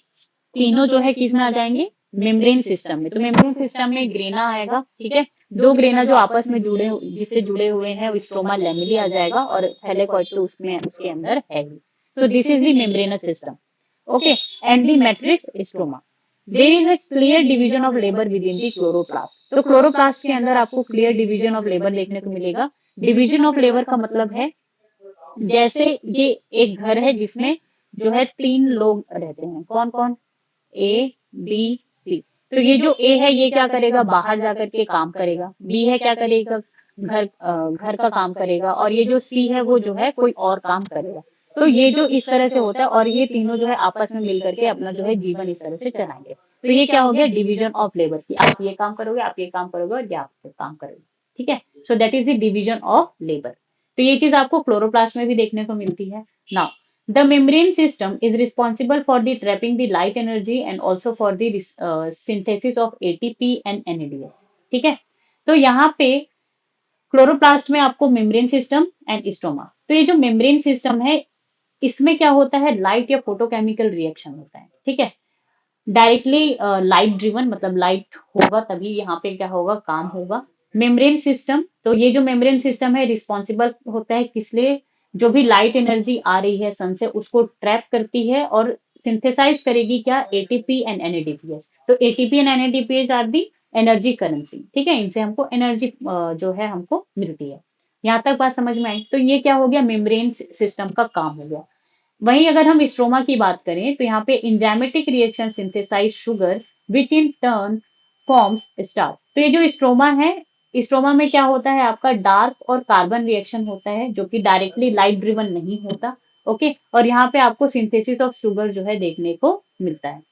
तीनों जो है किस में आ जाएंगे, मेम्ब्रेन सिस्टम में। तो मेम्ब्रेन सिस्टम में ग्रेना आएगा, ठीक है, दो ग्रेना जो आपस में जिससे जुड़े हुए हैं, वो स्ट्रोमा लैमेली आ जाएगा, और थैलेकॉइड तो उसमें उसके अंदर है ही। तो this is the membranous system. Okay, and the matrix stroma. There is a clear division of labour within the chloroplast. तो क्लोरोप्लास्ट के अंदर आपको क्लियर डिवीजन ऑफ लेबर देखने को मिलेगा। डिवीजन ऑफ लेबर का मतलब है, जैसे ये एक घर है जिसमें जो है 3 लोग रहते हैं, कौन कौन, ए बी सी। तो ये जो ए है, ये क्या करेगा, बाहर जाकर के काम करेगा। बी है क्या करेगा, घर का काम करेगा। और ये जो सी है, वो जो है कोई और काम करेगा। तो ये जो इस तरह से होता है, और ये तीनों जो है आपस में मिलकर के अपना जो है जीवन इस तरह से चलाएंगे। तो ये क्या हो गया, डिवीजन ऑफ लेबर, की आप ये काम करोगे, आप ये काम करोगे, और ये आप ये काम करोगे। ठीक है, so that is the division of labour. तो ये चीज आपको क्लोरोप्लास्ट में भी देखने को मिलती है। Now the membrane system is responsible for the trapping the light energy and also for the synthesis of ATP and NADH। ठीक है, तो यहाँ पे क्लोरोप्लास्ट में आपको मेम्ब्रेन सिस्टम एंड स्ट्रोमा। तो ये जो मेम्ब्रेन सिस्टम है, इसमें क्या होता है, लाइट या फोटोकेमिकल रिएक्शन होता है। ठीक है, डायरेक्टली लाइट ड्रिवन, मतलब लाइट होगा तभी यहाँ पे क्या होगा, काम होगा। मेम्ब्रेन सिस्टम, तो ये जो मेम्ब्रेन सिस्टम है, रिस्पॉन्सिबल होता है किस लिए, जो भी लाइट एनर्जी आ रही है सन से, उसको ट्रैप करती है और सिंथेसाइज करेगी क्या, एटीपी एंड एनएडीपीएस। तो ATP and NADPS are the energy currency. ठीक है, इनसे हमको एनर्जी जो है हमको मिलती है। यहाँ तक बात समझ में आई। तो ये क्या हो गया, मेम्ब्रेन सिस्टम का काम हो गया। वहीं अगर हम स्ट्रोमा की बात करें, तो यहाँ पे enzymatic reaction synthesise sugar which in turn forms starch. तो ये जो स्ट्रोमा है, स्ट्रोमा में क्या होता है, आपका डार्क और कार्बन रिएक्शन होता है जो कि डायरेक्टली लाइट ड्रिवन नहीं होता। ओके, और यहाँ पे आपको सिंथेसिस ऑफ शुगर जो है देखने को मिलता है।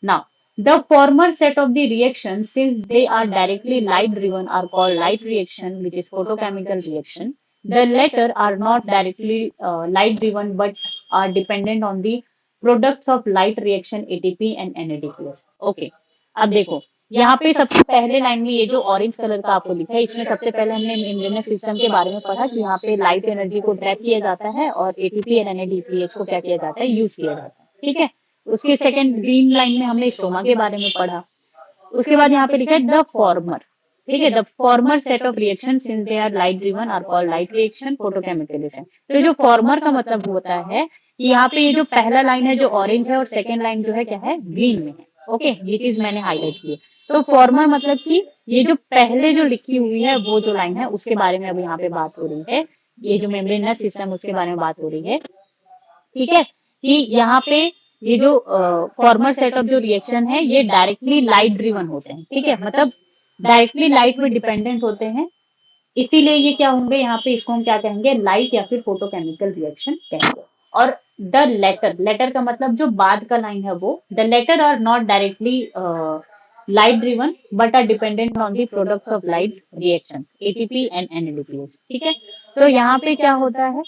Now, the former set of the reactions, since they are directly light driven, are called light reaction, which is photochemical reaction. The latter are not directly light driven, but are dependent on the products of light reaction ATP and NADPH. Okay, अब देखो यहाँ पे सबसे पहले line में ये जो orange colour का आपको लिखा है, इसमें सबसे पहले हमने मेम्ब्रेनस सिस्टम के बारे में पढ़ा कि यहाँ पे लाइट एनर्जी को ट्रैप किया जाता है और एटीपी एंड एनएडीपीएच को क्या किया जाता है, यूज किया जाता है। ठीक है, उसके सेकंड ग्रीन लाइन में हमने स्ट्रोमा के बारे में पढ़ा। उसके बाद यहाँ पे लिखा है द फॉर्मर। ठीक है, the former set of reaction since they are light driven are called light reaction photochemical reaction. तो जो फॉर्मर का मतलब होता है कि यहाँ पे ये जो पहला लाइन है जो ऑरेंज है और सेकेंड लाइन जो है क्या है, ग्रीन में है। ओके, ये चीज मैंने हाईलाइट की है। तो फॉर्मर मतलब कि ये जो पहले जो लिखी हुई है वो जो लाइन है उसके बारे में अब यहाँ पे बात हो रही है, ये जो मेम्ब्रेनस सिस्टम उसके बारे में बात हो रही है। ठीक है, कि यहाँ पे ये जो फॉर्मर सेट ऑफ जो रिएक्शन है ये डायरेक्टली लाइट ड्रिवन होते हैं। ठीक है, मतलब डायरेक्टली लाइट पे डिपेंडेंट होते हैं, इसीलिए ये क्या होंगे, यहाँ पे इसको हम क्या कहेंगे, लाइट या फिर फोटोकेमिकल रिएक्शन कहेंगे। और द लेटर, लेटर का मतलब जो बाद का लाइन है वो, the latter are not directly light driven but are dependent on the products of light reaction ATP and NADPH. ठीक है, तो यहाँ पे क्या होता है,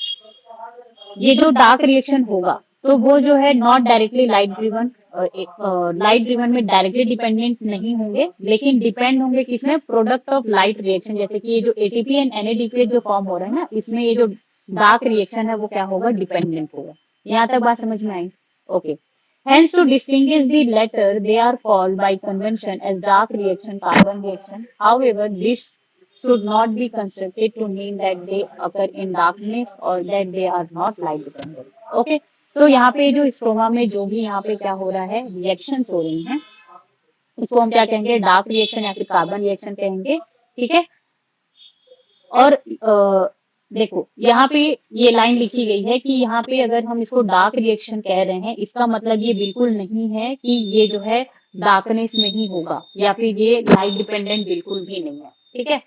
ये जो डार्क रिएक्शन होगा तो वो जो है not directly light driven, light driven में डायरेक्टली डिपेंडेंट नहीं होंगे, लेकिन डिपेंड होंगे किसमें, प्रोडक्ट ऑफ लाइट रिएक्शन। जैसे कि ये जो एटीपी एंड एनएडीपीएच जो फॉर्म हो रहा है ना, इसमें ये जो डार्क रिएक्शन है वो क्या होगा, डिपेंडेंट होगा। यहाँ तक बात समझ में आई? Okay, hence to distinguish the latter they are called by convention as dark reaction, carbon reaction. However, this should not be constructed to mean that they occur in darkness or that they are not light dependent. Okay, तो यहाँ पे जो stroma में जो भी यहाँ पे क्या हो रहा है, रिएक्शंस हो रही हैं, उसको हम क्या कहेंगे, डार्क रिएक्शन या फिर कार्बन रिएक्शन कहेंगे। ठीक है, और देखो यहाँ पे ये लाइन लिखी गई है कि यहाँ पे अगर हम इसको डार्क रिएक्शन कह रहे हैं, इसका मतलब ये बिल्कुल नहीं है कि ये जो है डार्कनेस में ही होगा या फिर ये लाइट डिपेंडेंट बिल्कुल भी नहीं है। ठीक है,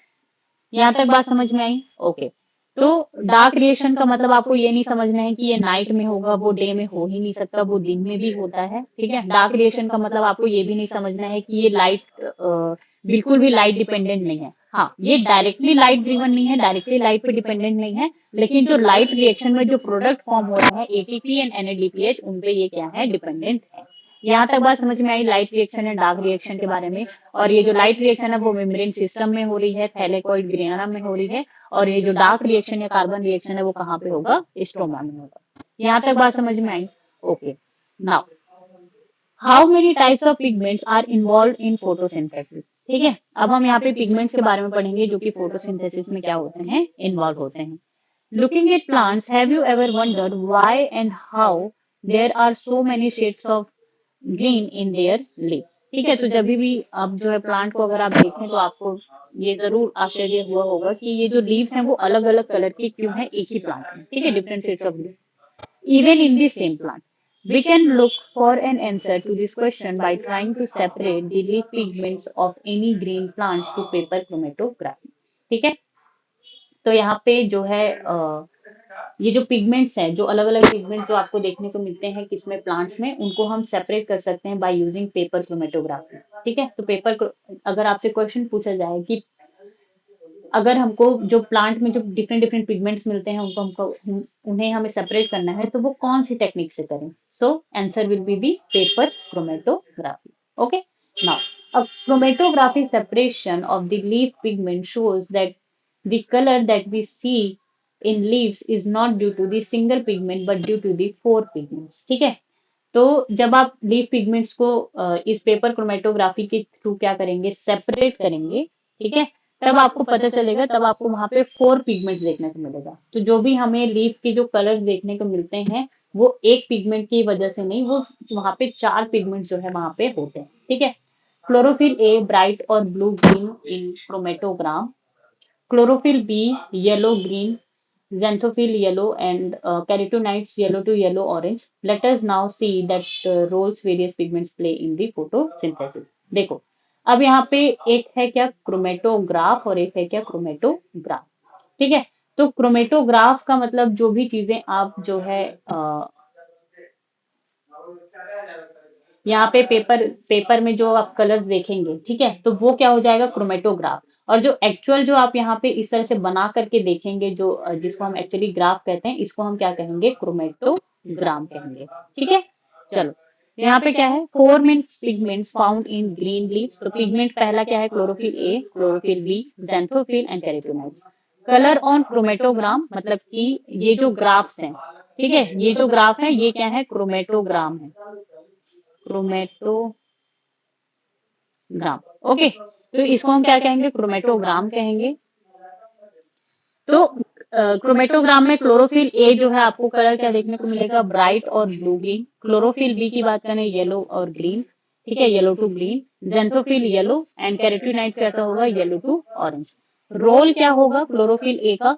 यहाँ तक बात समझ में आई? ओके, तो डार्क रिएक्शन का मतलब आपको ये नहीं समझना है कि ये नाइट में होगा, वो डे में हो ही नहीं सकता, वो दिन में भी होता है। ठीक है, डार्क रिएक्शन का मतलब आपको ये भी नहीं समझना है कि ये लाइट बिल्कुल भी लाइट डिपेंडेंट नहीं है। हाँ, ये डायरेक्टली लाइट ड्रिवन नहीं है, डायरेक्टली लाइट पे डिपेंडेंट नहीं है, लेकिन जो लाइट रिएक्शन में जो प्रोडक्ट फॉर्म हो रहे हैं एटीपी एंड एनएडीपीएच, उनपे ये क्या है, डिपेंडेंट है। यहाँ तक बात समझ में आई light reaction and dark reaction के बारे में। और ये जो लाइट रिएक्शन है वो मेम्ब्रेन सिस्टम में हो रही है, थैलेकॉइड ग्रेना में हो रही है, और ये जो डार्क रिएक्शन या कार्बन रिएक्शन है वो कहाँ पे होगा, स्ट्रोमा में होगा। यहाँ तक बात समझ में आई? Okay, now how many types of pigments are involve in photosynthesis. ठीक है, अब हम यहाँ पे पिगमेंट्स के बारे में पढ़ेंगे जो कि फोटोसिंथेसिस में क्या होते हैं, इन्वॉल्व होते हैं। Looking at plants, have you ever wondered why and how there are so many shades of green in their leaves. ठीक है, तो जब भी आप जो है प्लांट को अगर आप देखें तो आपको ये जरूर आश्चर्य हुआ होगा कि ये जो लीव्स हैं वो अलग अलग कलर के क्यों है एक ही प्लांट में। ठीक है, different shades of green even in the same plant. We can look for an answer to this question by trying to separate the leaf pigments of any green plant through paper chromatography. ठीक है, तो यहाँ पे जो है ये जो pigments हैं, जो अलग अलग पिगमेंट जो आपको देखने को मिलते हैं किसमें, प्लांट्स में, उनको हम सेपरेट कर सकते हैं बाय यूजिंग पेपर क्रोमेटोग्राफी। ठीक है, तो पेपर, अगर आपसे क्वेश्चन पूछा जाए कि अगर हमको जो प्लांट में जो डिफरेंट डिफरेंट पिगमेंट्स मिलते हैं उनको हमको उन्हें हमें सेपरेट करना है तो वो कौन सी टेक्निक से करें, so answer will be the paper chromatography. Okay, now a chromatography separation of the leaf pigment shows that the color that we see in leaves is not due to the single pigment but due to the four pigments। ठीक है, तो जब आप leaf pigments को इस paper chromatography के through क्या करेंगे, सेपरेट करेंगे। ठीक है, तब आपको पता चलेगा, तब आपको वहां पे 4 पिगमेंट्स देखने को मिलेगा। तो जो भी हमें लीफ के जो कलर देखने को मिलते हैं वो एक पिगमेंट की वजह से नहीं, वो वहां पे 4 पिगमेंट्स जो है वहां पे होते हैं। ठीक है, क्लोरोफिल ए ब्राइट और blue green in chromatogram, chlorophyll b yellow green, xanthophyll yellow, and carotenoids yellow to yellow orange. Let us now see that roles various pigments play in the photosynthesis. देखो, अब यहाँ पे एक है क्या chromatograph और एक है क्या क्रोमेटोग्राफ। ठीक है, तो क्रोमेटोग्राफ का मतलब जो भी चीजें आप जो है यहाँ पे पेपर पेपर में जो आप कलर्स देखेंगे, ठीक है, तो वो क्या हो जाएगा क्रोमेटोग्राफ। और जो एक्चुअल जो आप यहाँ पे इस तरह से बना करके देखेंगे, जो जिसको हम एक्चुअली ग्राफ कहते हैं, इसको हम क्या कहेंगे, क्रोमेटोग्राम कहेंगे। ठीक है, चलो यहाँ पे क्या है, four main pigments found in green leaves. तो पिगमेंट पहला क्या है, chlorophyll A, chlorophyll B, xanthophyll and carotenoids. Colour on chromatogram मतलब कि ये जो ग्राफ्स हैं, ठीक है, ये जो ग्राफ है ये क्या है, क्रोमेटोग्राम है, क्रोमेटोग्राम। ओके, तो इसको हम क्या कहेंगे, क्रोमेटोग्राम कहेंगे। तो क्रोमेटोग्राम में क्लोरोफिल ए जो है आपको कलर क्या देखने को मिलेगा, ब्राइट और ब्लू ग्रीन। क्लोरोफिल बी की बात करें, येलो और ग्रीन, ठीक है, yellow to green. xanthophyll yellow and carotenoids कैसा होगा, येलो टू ऑरेंज। रोल क्या होगा क्लोरोफिल ए का,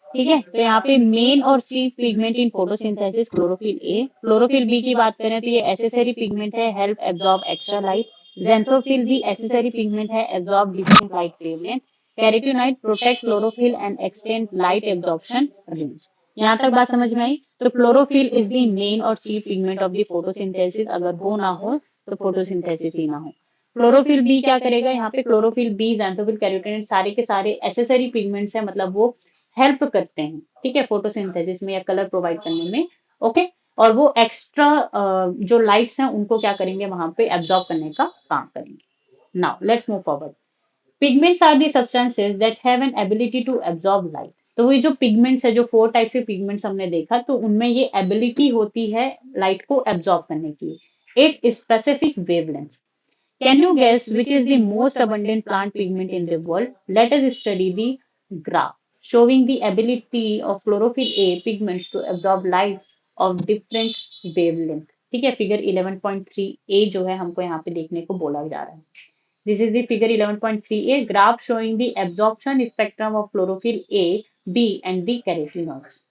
ठीक है, तो यहाँ पे मेन और chief pigment in photosynthesis chlorophyll A. Chlorophyll B की बात करें तो ये एसेसरी पिगमेंट है, help absorb extra light. xanthophyll भी एसेसरी पिगमेंट है, absorb different light wavelength. Carotenoid protect chlorophyll and extend light absorption range. यहाँ तक बात समझ में आई। तो क्लोरोफिल इज द मेन और chief pigment of the photosynthesis, अगर वो ना हो तो फोटोसिंथेसिस ही ना हो। क्लोरोफिल बी क्या करेगा, यहाँ पे क्लोरोफिल बी, xanthophyll, कैरोटीनॉइड सारे के सारे एसेसरी पिगमेंट्स है, मतलब वो हेल्प करते हैं, ठीक है, फोटोसिंथेसिस में या कलर प्रोवाइड करने में। ओके, और वो एक्स्ट्रा जो लाइट्स हैं उनको क्या करेंगे, वहां पे एब्जॉर्ब करने का काम करेंगे। Now let's move forward. Pigments are the substances that have an ability to absorb light. तो ये जो पिगमेंट्स है, जो फोर टाइप के पिगमेंट्स हमने देखा, तो उनमें ये एबिलिटी होती है लाइट को एब्जॉर्ब करने की, एक specific wavelength. Can you guess which is the most abundant plant pigment in the world? Let us study the graph showing the ability of chlorophyll A pigments to absorb lights of different wavelength. ठीक है, figure 11.3 ए जो है हमको यहाँ पे देखने को बोला जा रहा है। This is the figure 11.3a graph showing the absorption spectrum of chlorophyll A, B and the carotenoids.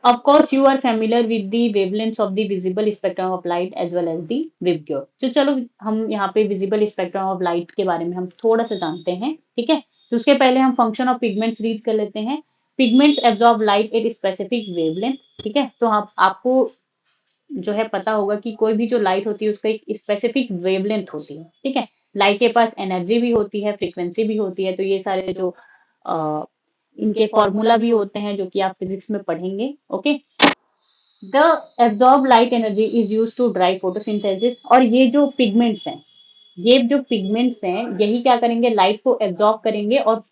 Of course, you are familiar with the wavelengths of the visible spectrum of light as well as the Vibgyor. तो चलो हम यहाँ पे visible spectrum of light के बारे में हम थोड़ा सा जानते हैं, ठीक है। तो उसके पहले हम function of pigments read कर लेते हैं। Pigments absorb light at a specific wavelength, ठीक है। तो आपको जो है पता होगा कि कोई भी जो लाइट होती है उसका एक स्पेसिफिक वेवलेंथ होती है, ठीक है। लाइट के पास एनर्जी भी होती है, फ्रीक्वेंसी भी होती है, तो ये सारे जो इनके फॉर्मूला भी होते हैं जो कि आप फिजिक्स में पढ़ेंगे। Okay, the absorb light energy is use to drive photosynthesis. और ये जो पिगमेंट्स हैं, ये जो पिगमेंट्स हैं यही क्या करेंगे, लाइट को एब्जॉर्ब करेंगे और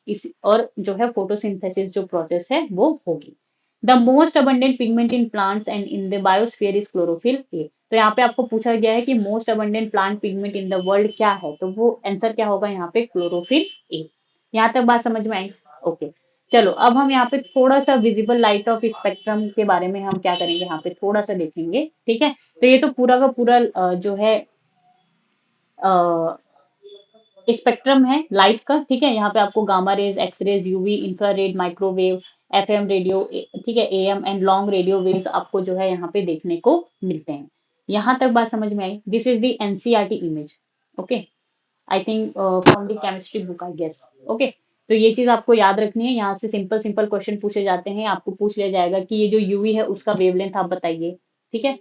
जो है फोटोसिंथेसिस जो प्रोसेस है वो होगी। The most abundant pigment in plants and in the biosphere is chlorophyll a. तो यहाँ पे आपको पूछा गया है कि most abundant plant pigment in the world क्या है, तो वो आंसर क्या होगा यहाँ पे, क्लोरोफिल ए। यहाँ तक बात समझ में आई। ओके, चलो अब हम यहाँ पे थोड़ा सा विजिबल लाइट ऑफ स्पेक्ट्रम के बारे में हम क्या करेंगे, यहाँ पे थोड़ा सा देखेंगे, ठीक है। तो ये तो पूरा का पूरा जो है स्पेक्ट्रम है लाइट का, ठीक है। यहाँ पे आपको gamma rays, X rays, UV, infrared, microwave, FM radio, ठीक है, AM and long radio waves आपको जो है यहाँ पे देखने को मिलते हैं। यहाँ तक बात समझ में आई। This is the NCERT image. Okay, I think from the chemistry book I guess. Okay, तो ये चीज आपको याद रखनी है। यहाँ से सिंपल सिंपल क्वेश्चन पूछे जाते हैं, आपको पूछ लिया जाएगा कि ये जो यूवी है उसका वेवलेंथ आप बताइए, ठीक है।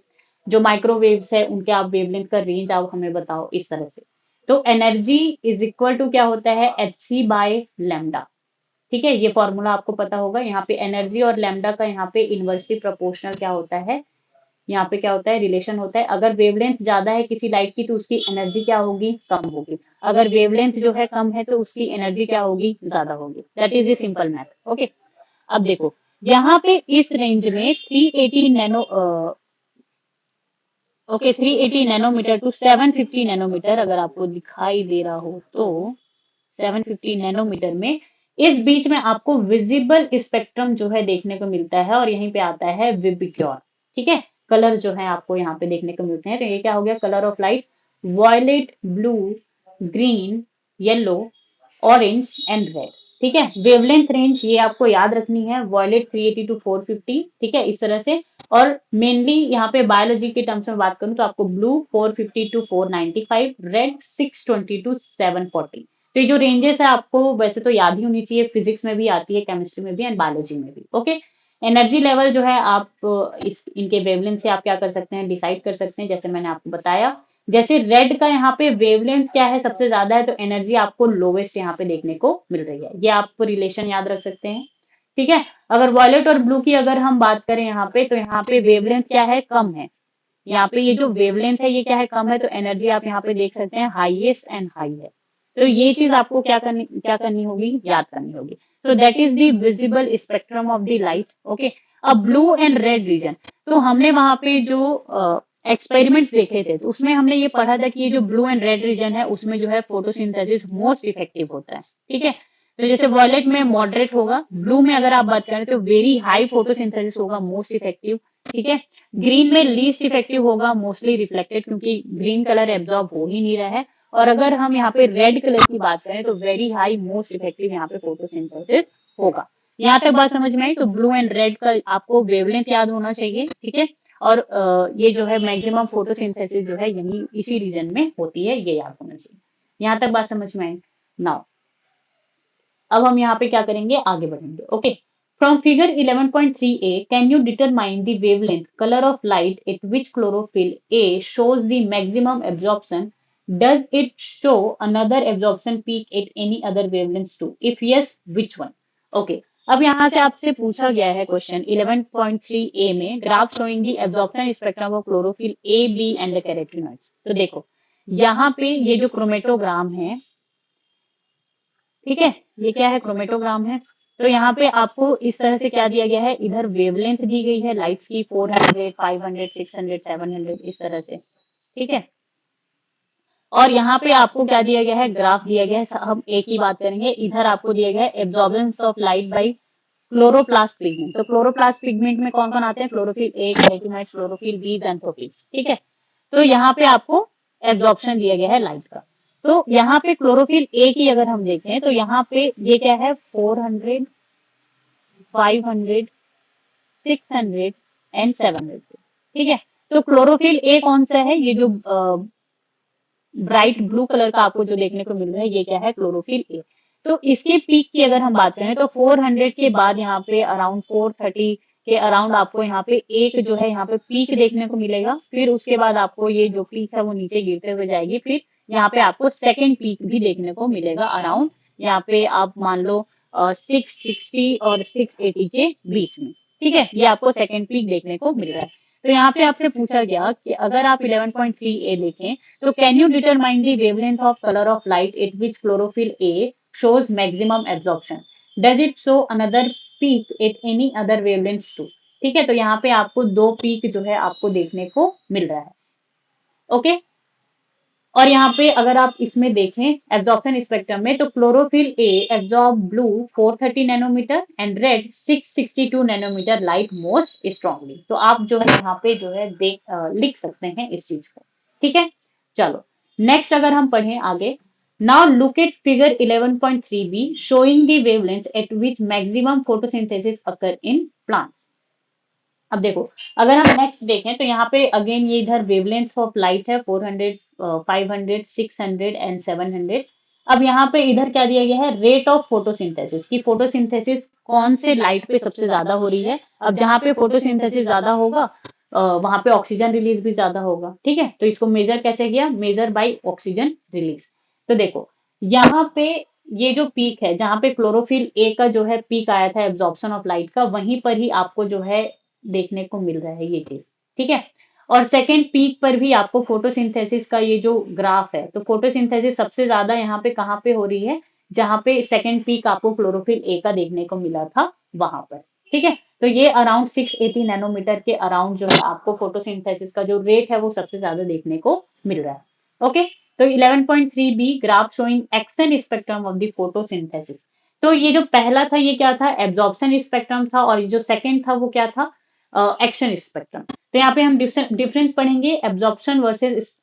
जो माइक्रोवेव्स है उनके आप वेवलेंथ का रेंज आप हमें बताओ, इस तरह से। तो एनर्जी इज इक्वल टू क्या होता है, एच सी बाय लैम्डा, ठीक है। ये फॉर्मूला आपको पता होगा। यहाँ पे एनर्जी और लैम्डा का यहाँ पे इनवर्सली प्रोपोर्शनल क्या होता है, यहाँ पे क्या होता है, रिलेशन होता है। अगर वेवलेंथ ज्यादा है किसी लाइट की तो उसकी एनर्जी क्या होगी, कम होगी। अगर वेवलेंथ जो है कम है तो उसकी एनर्जी क्या होगी, ज्यादा होगी। That is a simple math. Okay, अब देखो यहाँ पे इस रेंज में 380 nano okay 380 nanometre to 750 nanometre, अगर आपको दिखाई दे रहा हो तो 750 नैनोमीटर में इस बीच में आपको विजिबल स्पेक्ट्रम जो है देखने को मिलता है, और यहीं पे आता है विबिक्योर, ठीक है। कलर जो है आपको यहाँ पे देखने को मिलते हैं। तो ये क्या हो गया, colour of light, violet, blue, green, yellow, orange and red, ठीक है। वेवलेंथ रेंज ये आपको याद रखनी है, वॉयलेट 380 टू 450, ठीक है, इस तरह से। और मेनली यहाँ पे बायोलॉजी के टर्म्स में बात करूं तो आपको ब्लू 450 टू 495, रेड 620 टू 740। तो ये जो रेंजेस है आपको वैसे तो याद ही होनी चाहिए, फिजिक्स में भी आती है, केमिस्ट्री में भी एंड बायोलॉजी में भी। ओके। एनर्जी लेवल जो है आप इस इनके वेवलेंथ से आप क्या कर सकते हैं, डिसाइड कर सकते हैं, जैसे मैंने आपको बताया। जैसे रेड का यहाँ पे वेवलेंथ क्या है, सबसे ज्यादा है, तो एनर्जी आपको लोवेस्ट यहाँ पे देखने को मिल रही है। ये आप रिलेशन याद रख सकते हैं, ठीक है। अगर वॉयलेट और ब्लू की अगर हम बात करें यहाँ पे, तो यहाँ पे वेवलेंथ क्या है, कम है। यहाँ पे ये जो वेवलेंथ है ये क्या है, कम है, तो एनर्जी आप यहाँ पे देख सकते हैं हाईएस्ट एंड हाई है। तो ये चीज आपको क्या करनी होगी, याद करनी होगी। तो that is the visible spectrum of the light. Okay. अब ब्लू एंड रेड रीजन, तो हमने वहां पे जो एक्सपेरिमेंट्स देखे थे, तो उसमें हमने ये पढ़ा था कि ये जो ब्लू एंड रेड रीजन है उसमें जो है फोटोसिंथेसिस मोस्ट इफेक्टिव होता है, ठीक है। तो जैसे वॉयलेट में मॉडरेट होगा, ब्लू में अगर आप बात करें तो वेरी हाई फोटोसिंथेसिस होगा, मोस्ट इफेक्टिव, ठीक है। ग्रीन में लीस्ट इफेक्टिव होगा, मोस्टली रिफ्लेक्टेड, क्योंकि ग्रीन कलर एब्जॉर्ब हो ही नहीं रहा है। और अगर हम यहाँ पे रेड कलर की बात करें तो वेरी हाई मोस्ट इफेक्टिव यहाँ पे फोटोसिंथेसिस होगा। यहाँ तक बात समझ में आई। तो ब्लू एंड रेड का आपको वेवलेंथ याद होना चाहिए, ठीक है। और ये जो है मैक्सिमम फोटोसिंथेसिस जो है यही इसी रीजन में होती है, ये याद होना चाहिए। यहाँ तक बात समझ में आई। नाउ अब हम यहाँ पे क्या करेंगे, आगे बढ़ेंगे। Okay. From figure 11.3a, can you determine the wavelength colour of light at which chlorophyll A shows the maximum absorption? Does it show another absorption peak at any other wavelength too? If yes, which one? Okay. अब यहाँ से आपसे पूछा गया है question 11.3a में, graph showing the absorption spectrum of chlorophyll A, B and the carotenoids. तो देखो यहाँ पे ये जो क्रोमेटोग्राम है, ठीक है, ये क्या है, क्रोमेटोग्राम है। तो यहाँ पे आपको इस तरह से क्या दिया गया है, इधर वेवलेंथ दी गई है लाइट्स की 400, 500, 600, 700, इस तरह से, ठीक है। और यहाँ पे आपको क्या दिया गया है, ग्राफ दिया गया है। हम एक ही बात करेंगे, इधर आपको दिया गया है absorbance of light by chloroplast pigment. तो क्लोरोप्लास्ट पिगमेंट में कौन कौन आते हैं, chlorophyll A, carotenoids, chlorophyll B, xanthophyll, ठीक है। तो यहाँ पे आपको एब्जॉर्प्शन दिया गया है लाइट का। तो यहाँ पे क्लोरोफिल ए की अगर हम देखें तो यहाँ पे ये क्या है, 400, 500, 600 एंड 700, ठीक है। तो क्लोरोफिल ए कौन सा है, ये जो ब्राइट ब्लू कलर का आपको जो देखने को मिल रहा है, ये क्या है, क्लोरोफिल ए। तो इसके पीक की अगर हम बात करें तो 400 के बाद यहाँ पे अराउंड 430 के अराउंड आपको यहाँ पे एक जो है यहाँ पे पीक देखने को मिलेगा। फिर उसके बाद आपको ये जो पीक है वो नीचे गिरते हुए जाएगी। फिर यहाँ पे आपको सेकेंड पीक भी देखने को मिलेगा अराउंड, यहाँ पे आप मान लो 660 और 680 के बीच में, ठीक है। ये आपको सेकेंड पीक देखने को मिल रहा है। तो यहाँ पे आपसे पूछा गया कि अगर आप 11.3a देखें तो can you determine the wavelength of colour of light at which chlorophyll A shows maximum absorption? Does it show another peak at any other wavelengths too? ठीक है। तो यहाँ पे आपको दो पीक जो है आपको देखने को मिल रहा है। ओके। और यहाँ पे अगर आप इसमें देखें एब्जॉर्प्शन स्पेक्ट्रम में, तो chlorophyll A absorb blue 430 nanometre and red 662 nanometre light most strongly. तो आप जो है यहाँ पे जो है लिख सकते हैं इस चीज को, ठीक है। चलो नेक्स्ट अगर हम पढ़ें आगे, now look at figure 11.3b showing the wavelength at which maximum photosynthesis occur in plants. अब देखो अगर हम नेक्स्ट देखें तो यहाँ पे अगेन ये इधर वेवलेंथ ऑफ लाइट है 400, 500, 600 एंड 700। अब यहाँ पे इधर क्या दिया गया है, रेट ऑफ फोटोसिंथेसिस की, फोटोसिंथेसिस कौन से लाइट पे सबसे ज्यादा हो रही है। अब जहाँ पे फोटोसिंथेसिस ज्यादा होगा वहां पे ऑक्सीजन रिलीज भी ज्यादा होगा, ठीक है। तो इसको मेजर कैसे किया, मेजर बाई ऑक्सीजन रिलीज। तो देखो यहाँ पे ये जो पीक है जहाँ पे क्लोरोफिल ए का जो है पीक आया था एब्जॉर्प्शन ऑफ लाइट का, वहीं पर ही आपको जो है देखने को मिल रहा है ये चीज, ठीक है। और सेकेंड पीक पर भी आपको फोटोसिंथेसिस का ये जो ग्राफ है, तो फोटोसिंथेसिस सबसे ज्यादा यहाँ पे कहाँ पे हो रही है, जहाँ पे सेकेंड पीक आपको क्लोरोफिल ए का देखने को मिला था वहां पर, ठीक है। तो ये अराउंड 680 नैनोमीटर के अराउंड जो है आपको फोटोसिंथेसिस का जो रेट है वो सबसे ज्यादा देखने को मिल रहा है। ओके। तो 11.3b graph showing action spectrum of the photosynthesis. तो ये जो पहला था ये क्या था, एब्जॉर्प्शन स्पेक्ट्रम था, और ये जो सेकंड था वो क्या था, एक्शन स्पेक्ट्रम। तो यहाँ पे हम डिफरेंस पढ़ेंगे एब्जॉर्प्शन वर्सेस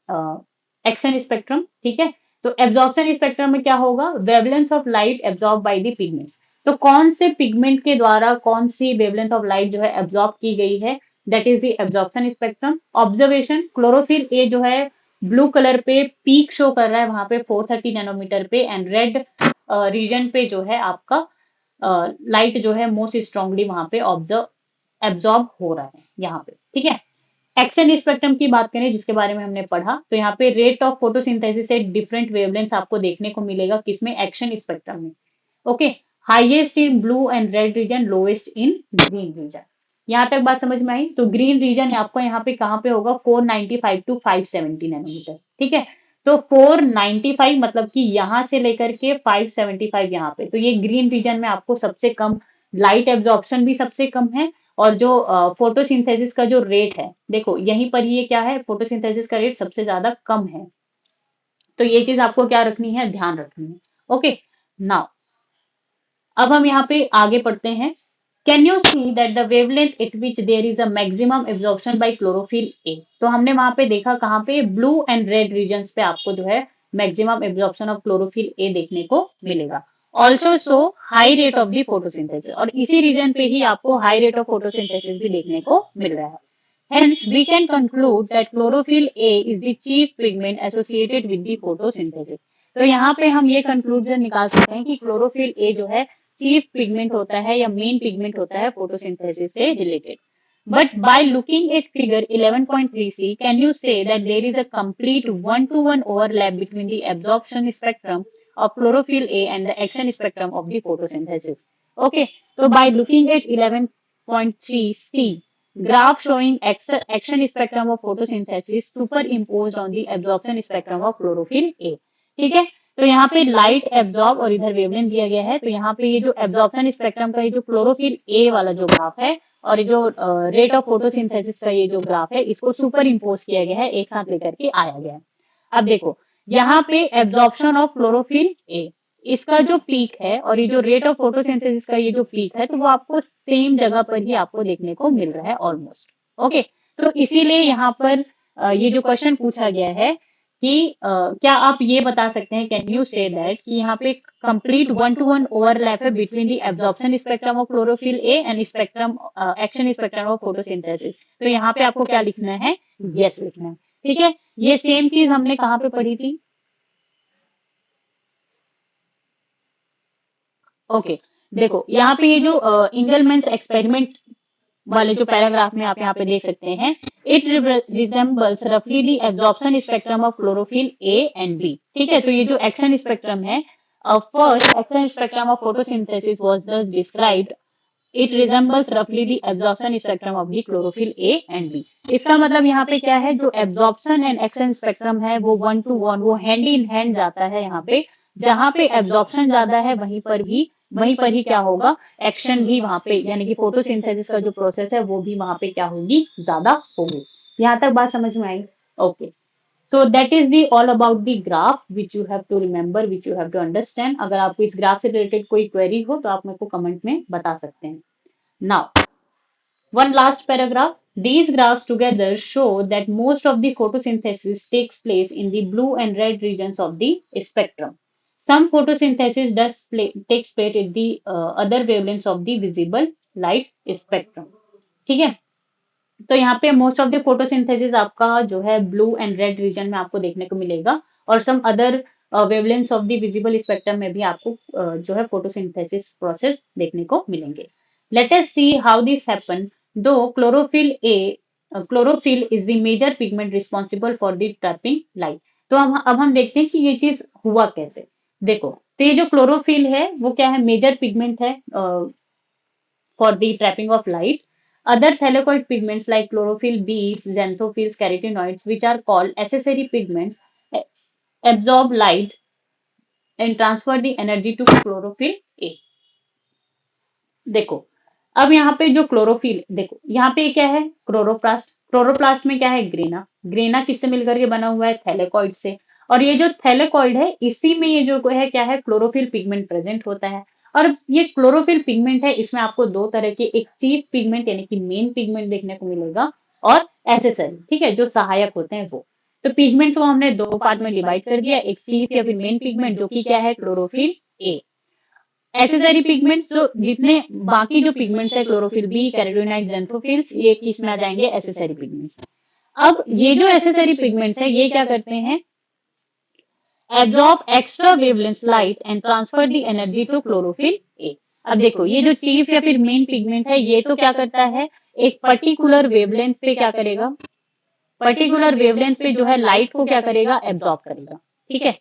एक्शन स्पेक्ट्रम, ठीक है। तो एब्जॉर्प्शन स्पेक्ट्रम में क्या होगा, wavelength of light absorb by the pigments. तो कौन से पिगमेंट के द्वारा कौन सी वेवलेंथ ऑफ लाइट जो है एब्जॉर्ब की गई है, that is the absorption spectrum. Observation, chlorophyll a जो है ब्लू कलर पे पीक शो कर रहा है वहां पे 430 नैनोमीटर पे, एंड रेड रीजन पे जो है आपका लाइट जो है मोस्ट स्ट्रांगली वहां पे ऑब्जर्व एब्जॉर्ब हो रहा है यहाँ पे, ठीक है। एक्शन स्पेक्ट्रम की बात करें जिसके बारे में हमने पढ़ा, तो यहाँ पे rate of photosynthesis at different wavelength आपको देखने को मिलेगा किसमें, एक्शन स्पेक्ट्रम में। Okay, highest in blue and red region, lowest in green region. यहाँ तक बात समझ में आई। तो ग्रीन रीजन आपको यहाँ पे कहाँ पे होगा, 495 टू 570 नैनोमीटर, ठीक है। तो 495 मतलब कि यहाँ से लेकर के 575 यहाँ पे, तो ये ग्रीन रीजन में आपको सबसे कम लाइट एब्जॉर्प्शन भी सबसे कम है, और जो फोटोसिंथेसिस का जो रेट है, देखो यहीं पर ये क्या है, फोटोसिंथेसिस का रेट सबसे ज्यादा कम है। तो ये चीज आपको क्या रखनी है, ध्यान रखनी है। ओके, नाउ अब हम यहाँ पे आगे पढ़ते हैं। Can you see that the wavelength at which there is a maximum absorption by chlorophyll a. तो हमने वहां पे देखा कहाँ पे, ब्लू एंड रेड रीजन्स पे आपको जो है मैक्सिमम एब्जॉर्प्शन ऑफ क्लोरोफिल ए देखने को मिलेगा। Also so high rate of the photosynthesis, और इसी रीजन पे ही आपको हाई रेट ऑफ फोटोसिंथेसिस भी देखने को मिल रहा है। Hence, we can conclude that chlorophyll A is the chief pigment associated with the photosynthesis. तो यहाँ पे हम ये कंक्लूजन निकाल सकते हैं कि क्लोरोफिल ए जो है चीफ पिगमेंट होता है या मेन पिगमेंट होता है फोटोसिंथेसिस से related. But by looking at figure 11.3c, can you say that there is a complete one-to-one overlap between the absorption spectrum of chlorophyll A and the action spectrum of the photosynthesis? Okay, so by looking at 11.3c, graph showing action spectrum of photosynthesis superimposed on the absorption spectrum of chlorophyll A, ठीक है। तो यहाँ पे light absorb और इधर wavelength दिया गया है, तो यहाँ पे ये जो एब्जॉर्प्शन स्पेक्ट्रम का ये जो क्लोरोफिल ए वाला जो ग्राफ है, और ये जो रेट ऑफ फोटोसिंथेसिस का ये जो ग्राफ है, इसको सुपर इम्पोज किया गया है, एक साथ लेकर के आया गया है। अब देखो यहाँ पे एब्जॉर्प्शन ऑफ क्लोरोफिल ए, इसका जो पीक है और ये जो रेट ऑफ फोटोसिंथेसिस का ये जो पीक है, तो वो आपको सेम जगह पर ही आपको देखने को मिल रहा है ऑलमोस्ट। ओके, तो इसीलिए यहाँ पर ये जो क्वेश्चन पूछा गया है कि क्या आप ये बता सकते हैं, कैन यू से दैट, कि यहाँ पे complete one to one overlap है between the absorption spectrum of chlorophyll a and spectrum action spectrum of photosynthesis. तो यहाँ पे आपको क्या लिखना है, यस लिखना है, ठीक है। ये सेम चीज हमने कहाँ पे पढ़ी थी, ओके देखो यहाँ पे ये जो इंगलमैन्स एक्सपेरिमेंट वाले जो पैराग्राफ में आप यहाँ पे देख सकते हैं, इट रिजेंबल्स रफली the absorption spectrum of chlorophyll a and b, ठीक है। तो ये जो एक्शन स्पेक्ट्रम है, first action spectrum of photosynthesis was thus described, it resembles रफली the absorption spectrum of the chlorophyll a and b. इसका मतलब यहाँ पे क्या है, जो एब्जॉर्प्शन एंड एक्शन स्पेक्ट्रम है वो वन टू वन, वो हैंड इन हैंड जाता है। यहाँ पे जहां पे एब्जॉर्प्शन ज्यादा है वहीं पर ही क्या होगा, एक्शन भी वहां पे, यानी कि फोटोसिंथेसिस का जो प्रोसेस है वो भी वहां पे क्या होगी, ज्यादा होगी। यहाँ तक बात समझ में आई, okay. So that is the all about the graph which you have to remember, which you have to understand. अगर आपको इस ग्राफ से रिलेटेड कोई क्वेरी हो तो आप मेरे को कमेंट में बता सकते हैं। Now, one last paragraph. These graphs together show that most of the photosynthesis takes place in the blue and red regions of the spectrum. Some photosynthesis takes place at the other wavelengths of the visible light spectrum. ठीक है, तो यहाँ पे most of the photosynthesis आपका जो है blue and red reason में आपको देखने को मिलेगा, और some other wavelengths of the visible spectrum में भी आपको जो है फोटोसिंथेसिस प्रोसेस देखने को मिलेंगे। Let us see how this happen. दो chlorophyll is the major pigment responsible for the trapping light. तो अब हम देखते हैं कि ये चीज हुआ कैसे। देखो, तो ये जो क्लोरोफिल है वो क्या है, मेजर पिगमेंट है for the trapping of light. Other thylakoid pigments like chlorophyll B, xanthophylls, carotenoids, which are called accessory pigments, absorb light and transfer the energy to chlorophyll A. देखो, अब यहाँ पे जो क्लोरोफिल, देखो यहाँ पे क्या है, क्लोरोप्लास्ट। क्लोरोप्लास्ट में क्या है, ग्रेना। ग्रेना किससे मिलकर के बना हुआ है, थैलेकॉइड से। और ये जो थैलेकॉइड है, इसी में ये जो है क्या है, क्लोरोफिल पिगमेंट प्रेजेंट होता है। और ये क्लोरोफिल पिगमेंट है, इसमें आपको दो तरह के, एक चीफ पिगमेंट यानी कि मेन पिगमेंट देखने को मिलेगा, और एसेसरी, ठीक है, जो सहायक होते हैं वो। तो पिगमेंट्स को हमने दो पार्ट में डिवाइड कर दिया, एक चीफ या फिर मेन पिगमेंट जो कि क्या है क्लोरोफिल ए, एसेसरी पिगमेंट्स जो जितने बाकी जो पिगमेंट्स है क्लोरोफिल बी, कैरोटीनॉइड, ज़ैंथोफिल्स, ये इसमें आ जाएंगे एसेसरी पिगमेंट्स। अब ये जो एसेसरी पिगमेंट्स है ये क्या करते हैं, absorb extra wavelength light and transfer the energy to chlorophyll A। अब देखो ये जो चीफ या फिर मेन पिगमेंट है ये तो क्या करता है, एक पर्टिकुलर वेवलेंथ पे क्या करेगा, पर्टिकुलर वेवलेंथ पे जो है लाइट को क्या करेगा, एब्जॉर्ब करेगा। ठीक है,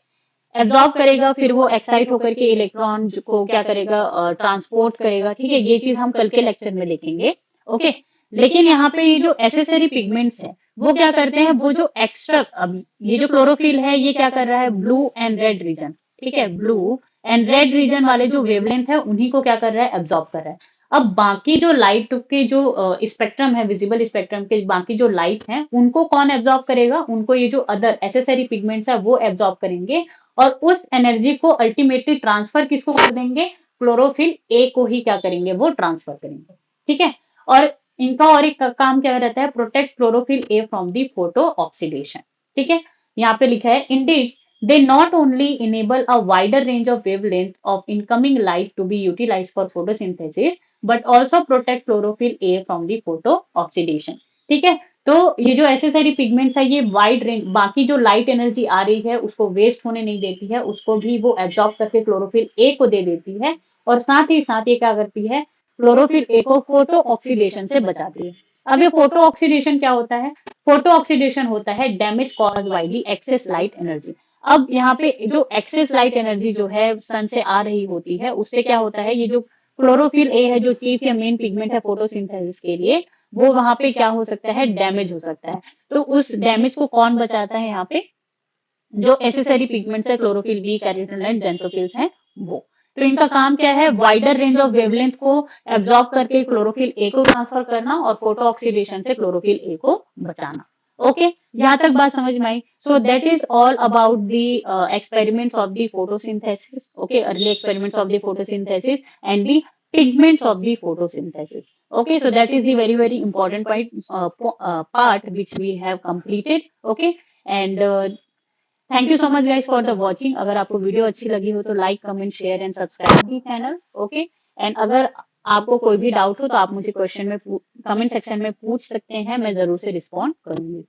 एब्जॉर्ब करेगा, फिर वो एक्साइट होकर के इलेक्ट्रॉन को क्या करेगा, ट्रांसपोर्ट करेगा। ठीक है, ये चीज हम कल के लेक्चर में देखेंगे। ओके, लेकिन यहाँ पे ये जो एसेसरी पिगमेंट्स है वो क्या करते हैं, वो जो एक्स्ट्रा, अब ये जो क्लोरोफिल है ये क्या कर रहा है, ब्लू एंड रेड रीजन, ठीक है, ब्लू एंड रेड रीजन वाले जो वेवलेंथ है उन्हीं को क्या कर रहा है, एब्जॉर्ब कर रहा है। अब बाकी जो लाइट के जो स्पेक्ट्रम है, विजिबल स्पेक्ट्रम के बाकी जो लाइट है उनको कौन एब्जॉर्ब करेगा, उनको ये जो अदर एसेसरी पिगमेंट्स है वो एब्जॉर्ब करेंगे और उस एनर्जी को अल्टीमेटली ट्रांसफर किसको कर देंगे, क्लोरोफिल ए को ही क्या करेंगे, वो ट्रांसफर करेंगे। ठीक है, और इनका और एक काम क्या रहता है, protect chlorophyll A from the photo oxidation. ठीक है, यहाँ पे लिखा है Indeed they not only enable a wider range of wavelength of incoming light to be utilized for photosynthesis but also protect chlorophyll A from the photo oxidation। ठीक है, तो ये जो एसेसरी पिगमेंट्स है ये वाइड रेंज, बाकी जो light energy आ रही है उसको वेस्ट होने नहीं देती है, उसको भी वो एब्जॉर्ब करके क्लोरोफिल ए को दे देती है और साथ ही साथ ये क्या करती है, क्लोरोफिल ए को फोटो ऑक्सीडेशन से बचाती है। अब ये फोटो ऑक्सीडेशन क्या होता है, फोटो ऑक्सीडेशन होता है damage cause by the excess light energy. अब यहाँ पे जो एक्सेस लाइट एनर्जी जो है सन से आ रही होती है उससे क्या होता है, ये जो क्लोरोफिल ए है जो चीफ या मेन पिगमेंट है फोटोसिंथेसिस के लिए, वो वहां पे क्या हो सकता है, डैमेज हो सकता है। तो उस डैमेज को कौन बचाता है, यहाँ पे जो एसेसरी पिगमेंट्स है क्लोरोफिल बी, कैरोटीनॉइड, ज़ैंथोफिल्स हैं वो। तो इनका काम क्या है, वाइडर रेंज ऑफ वेवलेंथ को एब्जॉर्ब करके क्लोरोफिल ए को ट्रांसफर करना और फोटो ऑक्सीडेशन से क्लोरोफिल ए को बचाना। ओके, यहाँ तक बात समझ में आई। So that is all about the experiments of the photosynthesis. Okay, early experiments of the photosynthesis and the pigments of the photosynthesis। Okay, so that is the very important part which we have completed। Okay, and thank you so much guys for the watching. अगर आपको video अच्छी लगी हो तो like, comment, share and subscribe the channel. Okay, and अगर आपको कोई भी डाउट हो तो आप मुझे क्वेश्चन में कमेंट सेक्शन में पूछ सकते हैं, मैं जरूर से रिस्पॉन्ड करूंगी।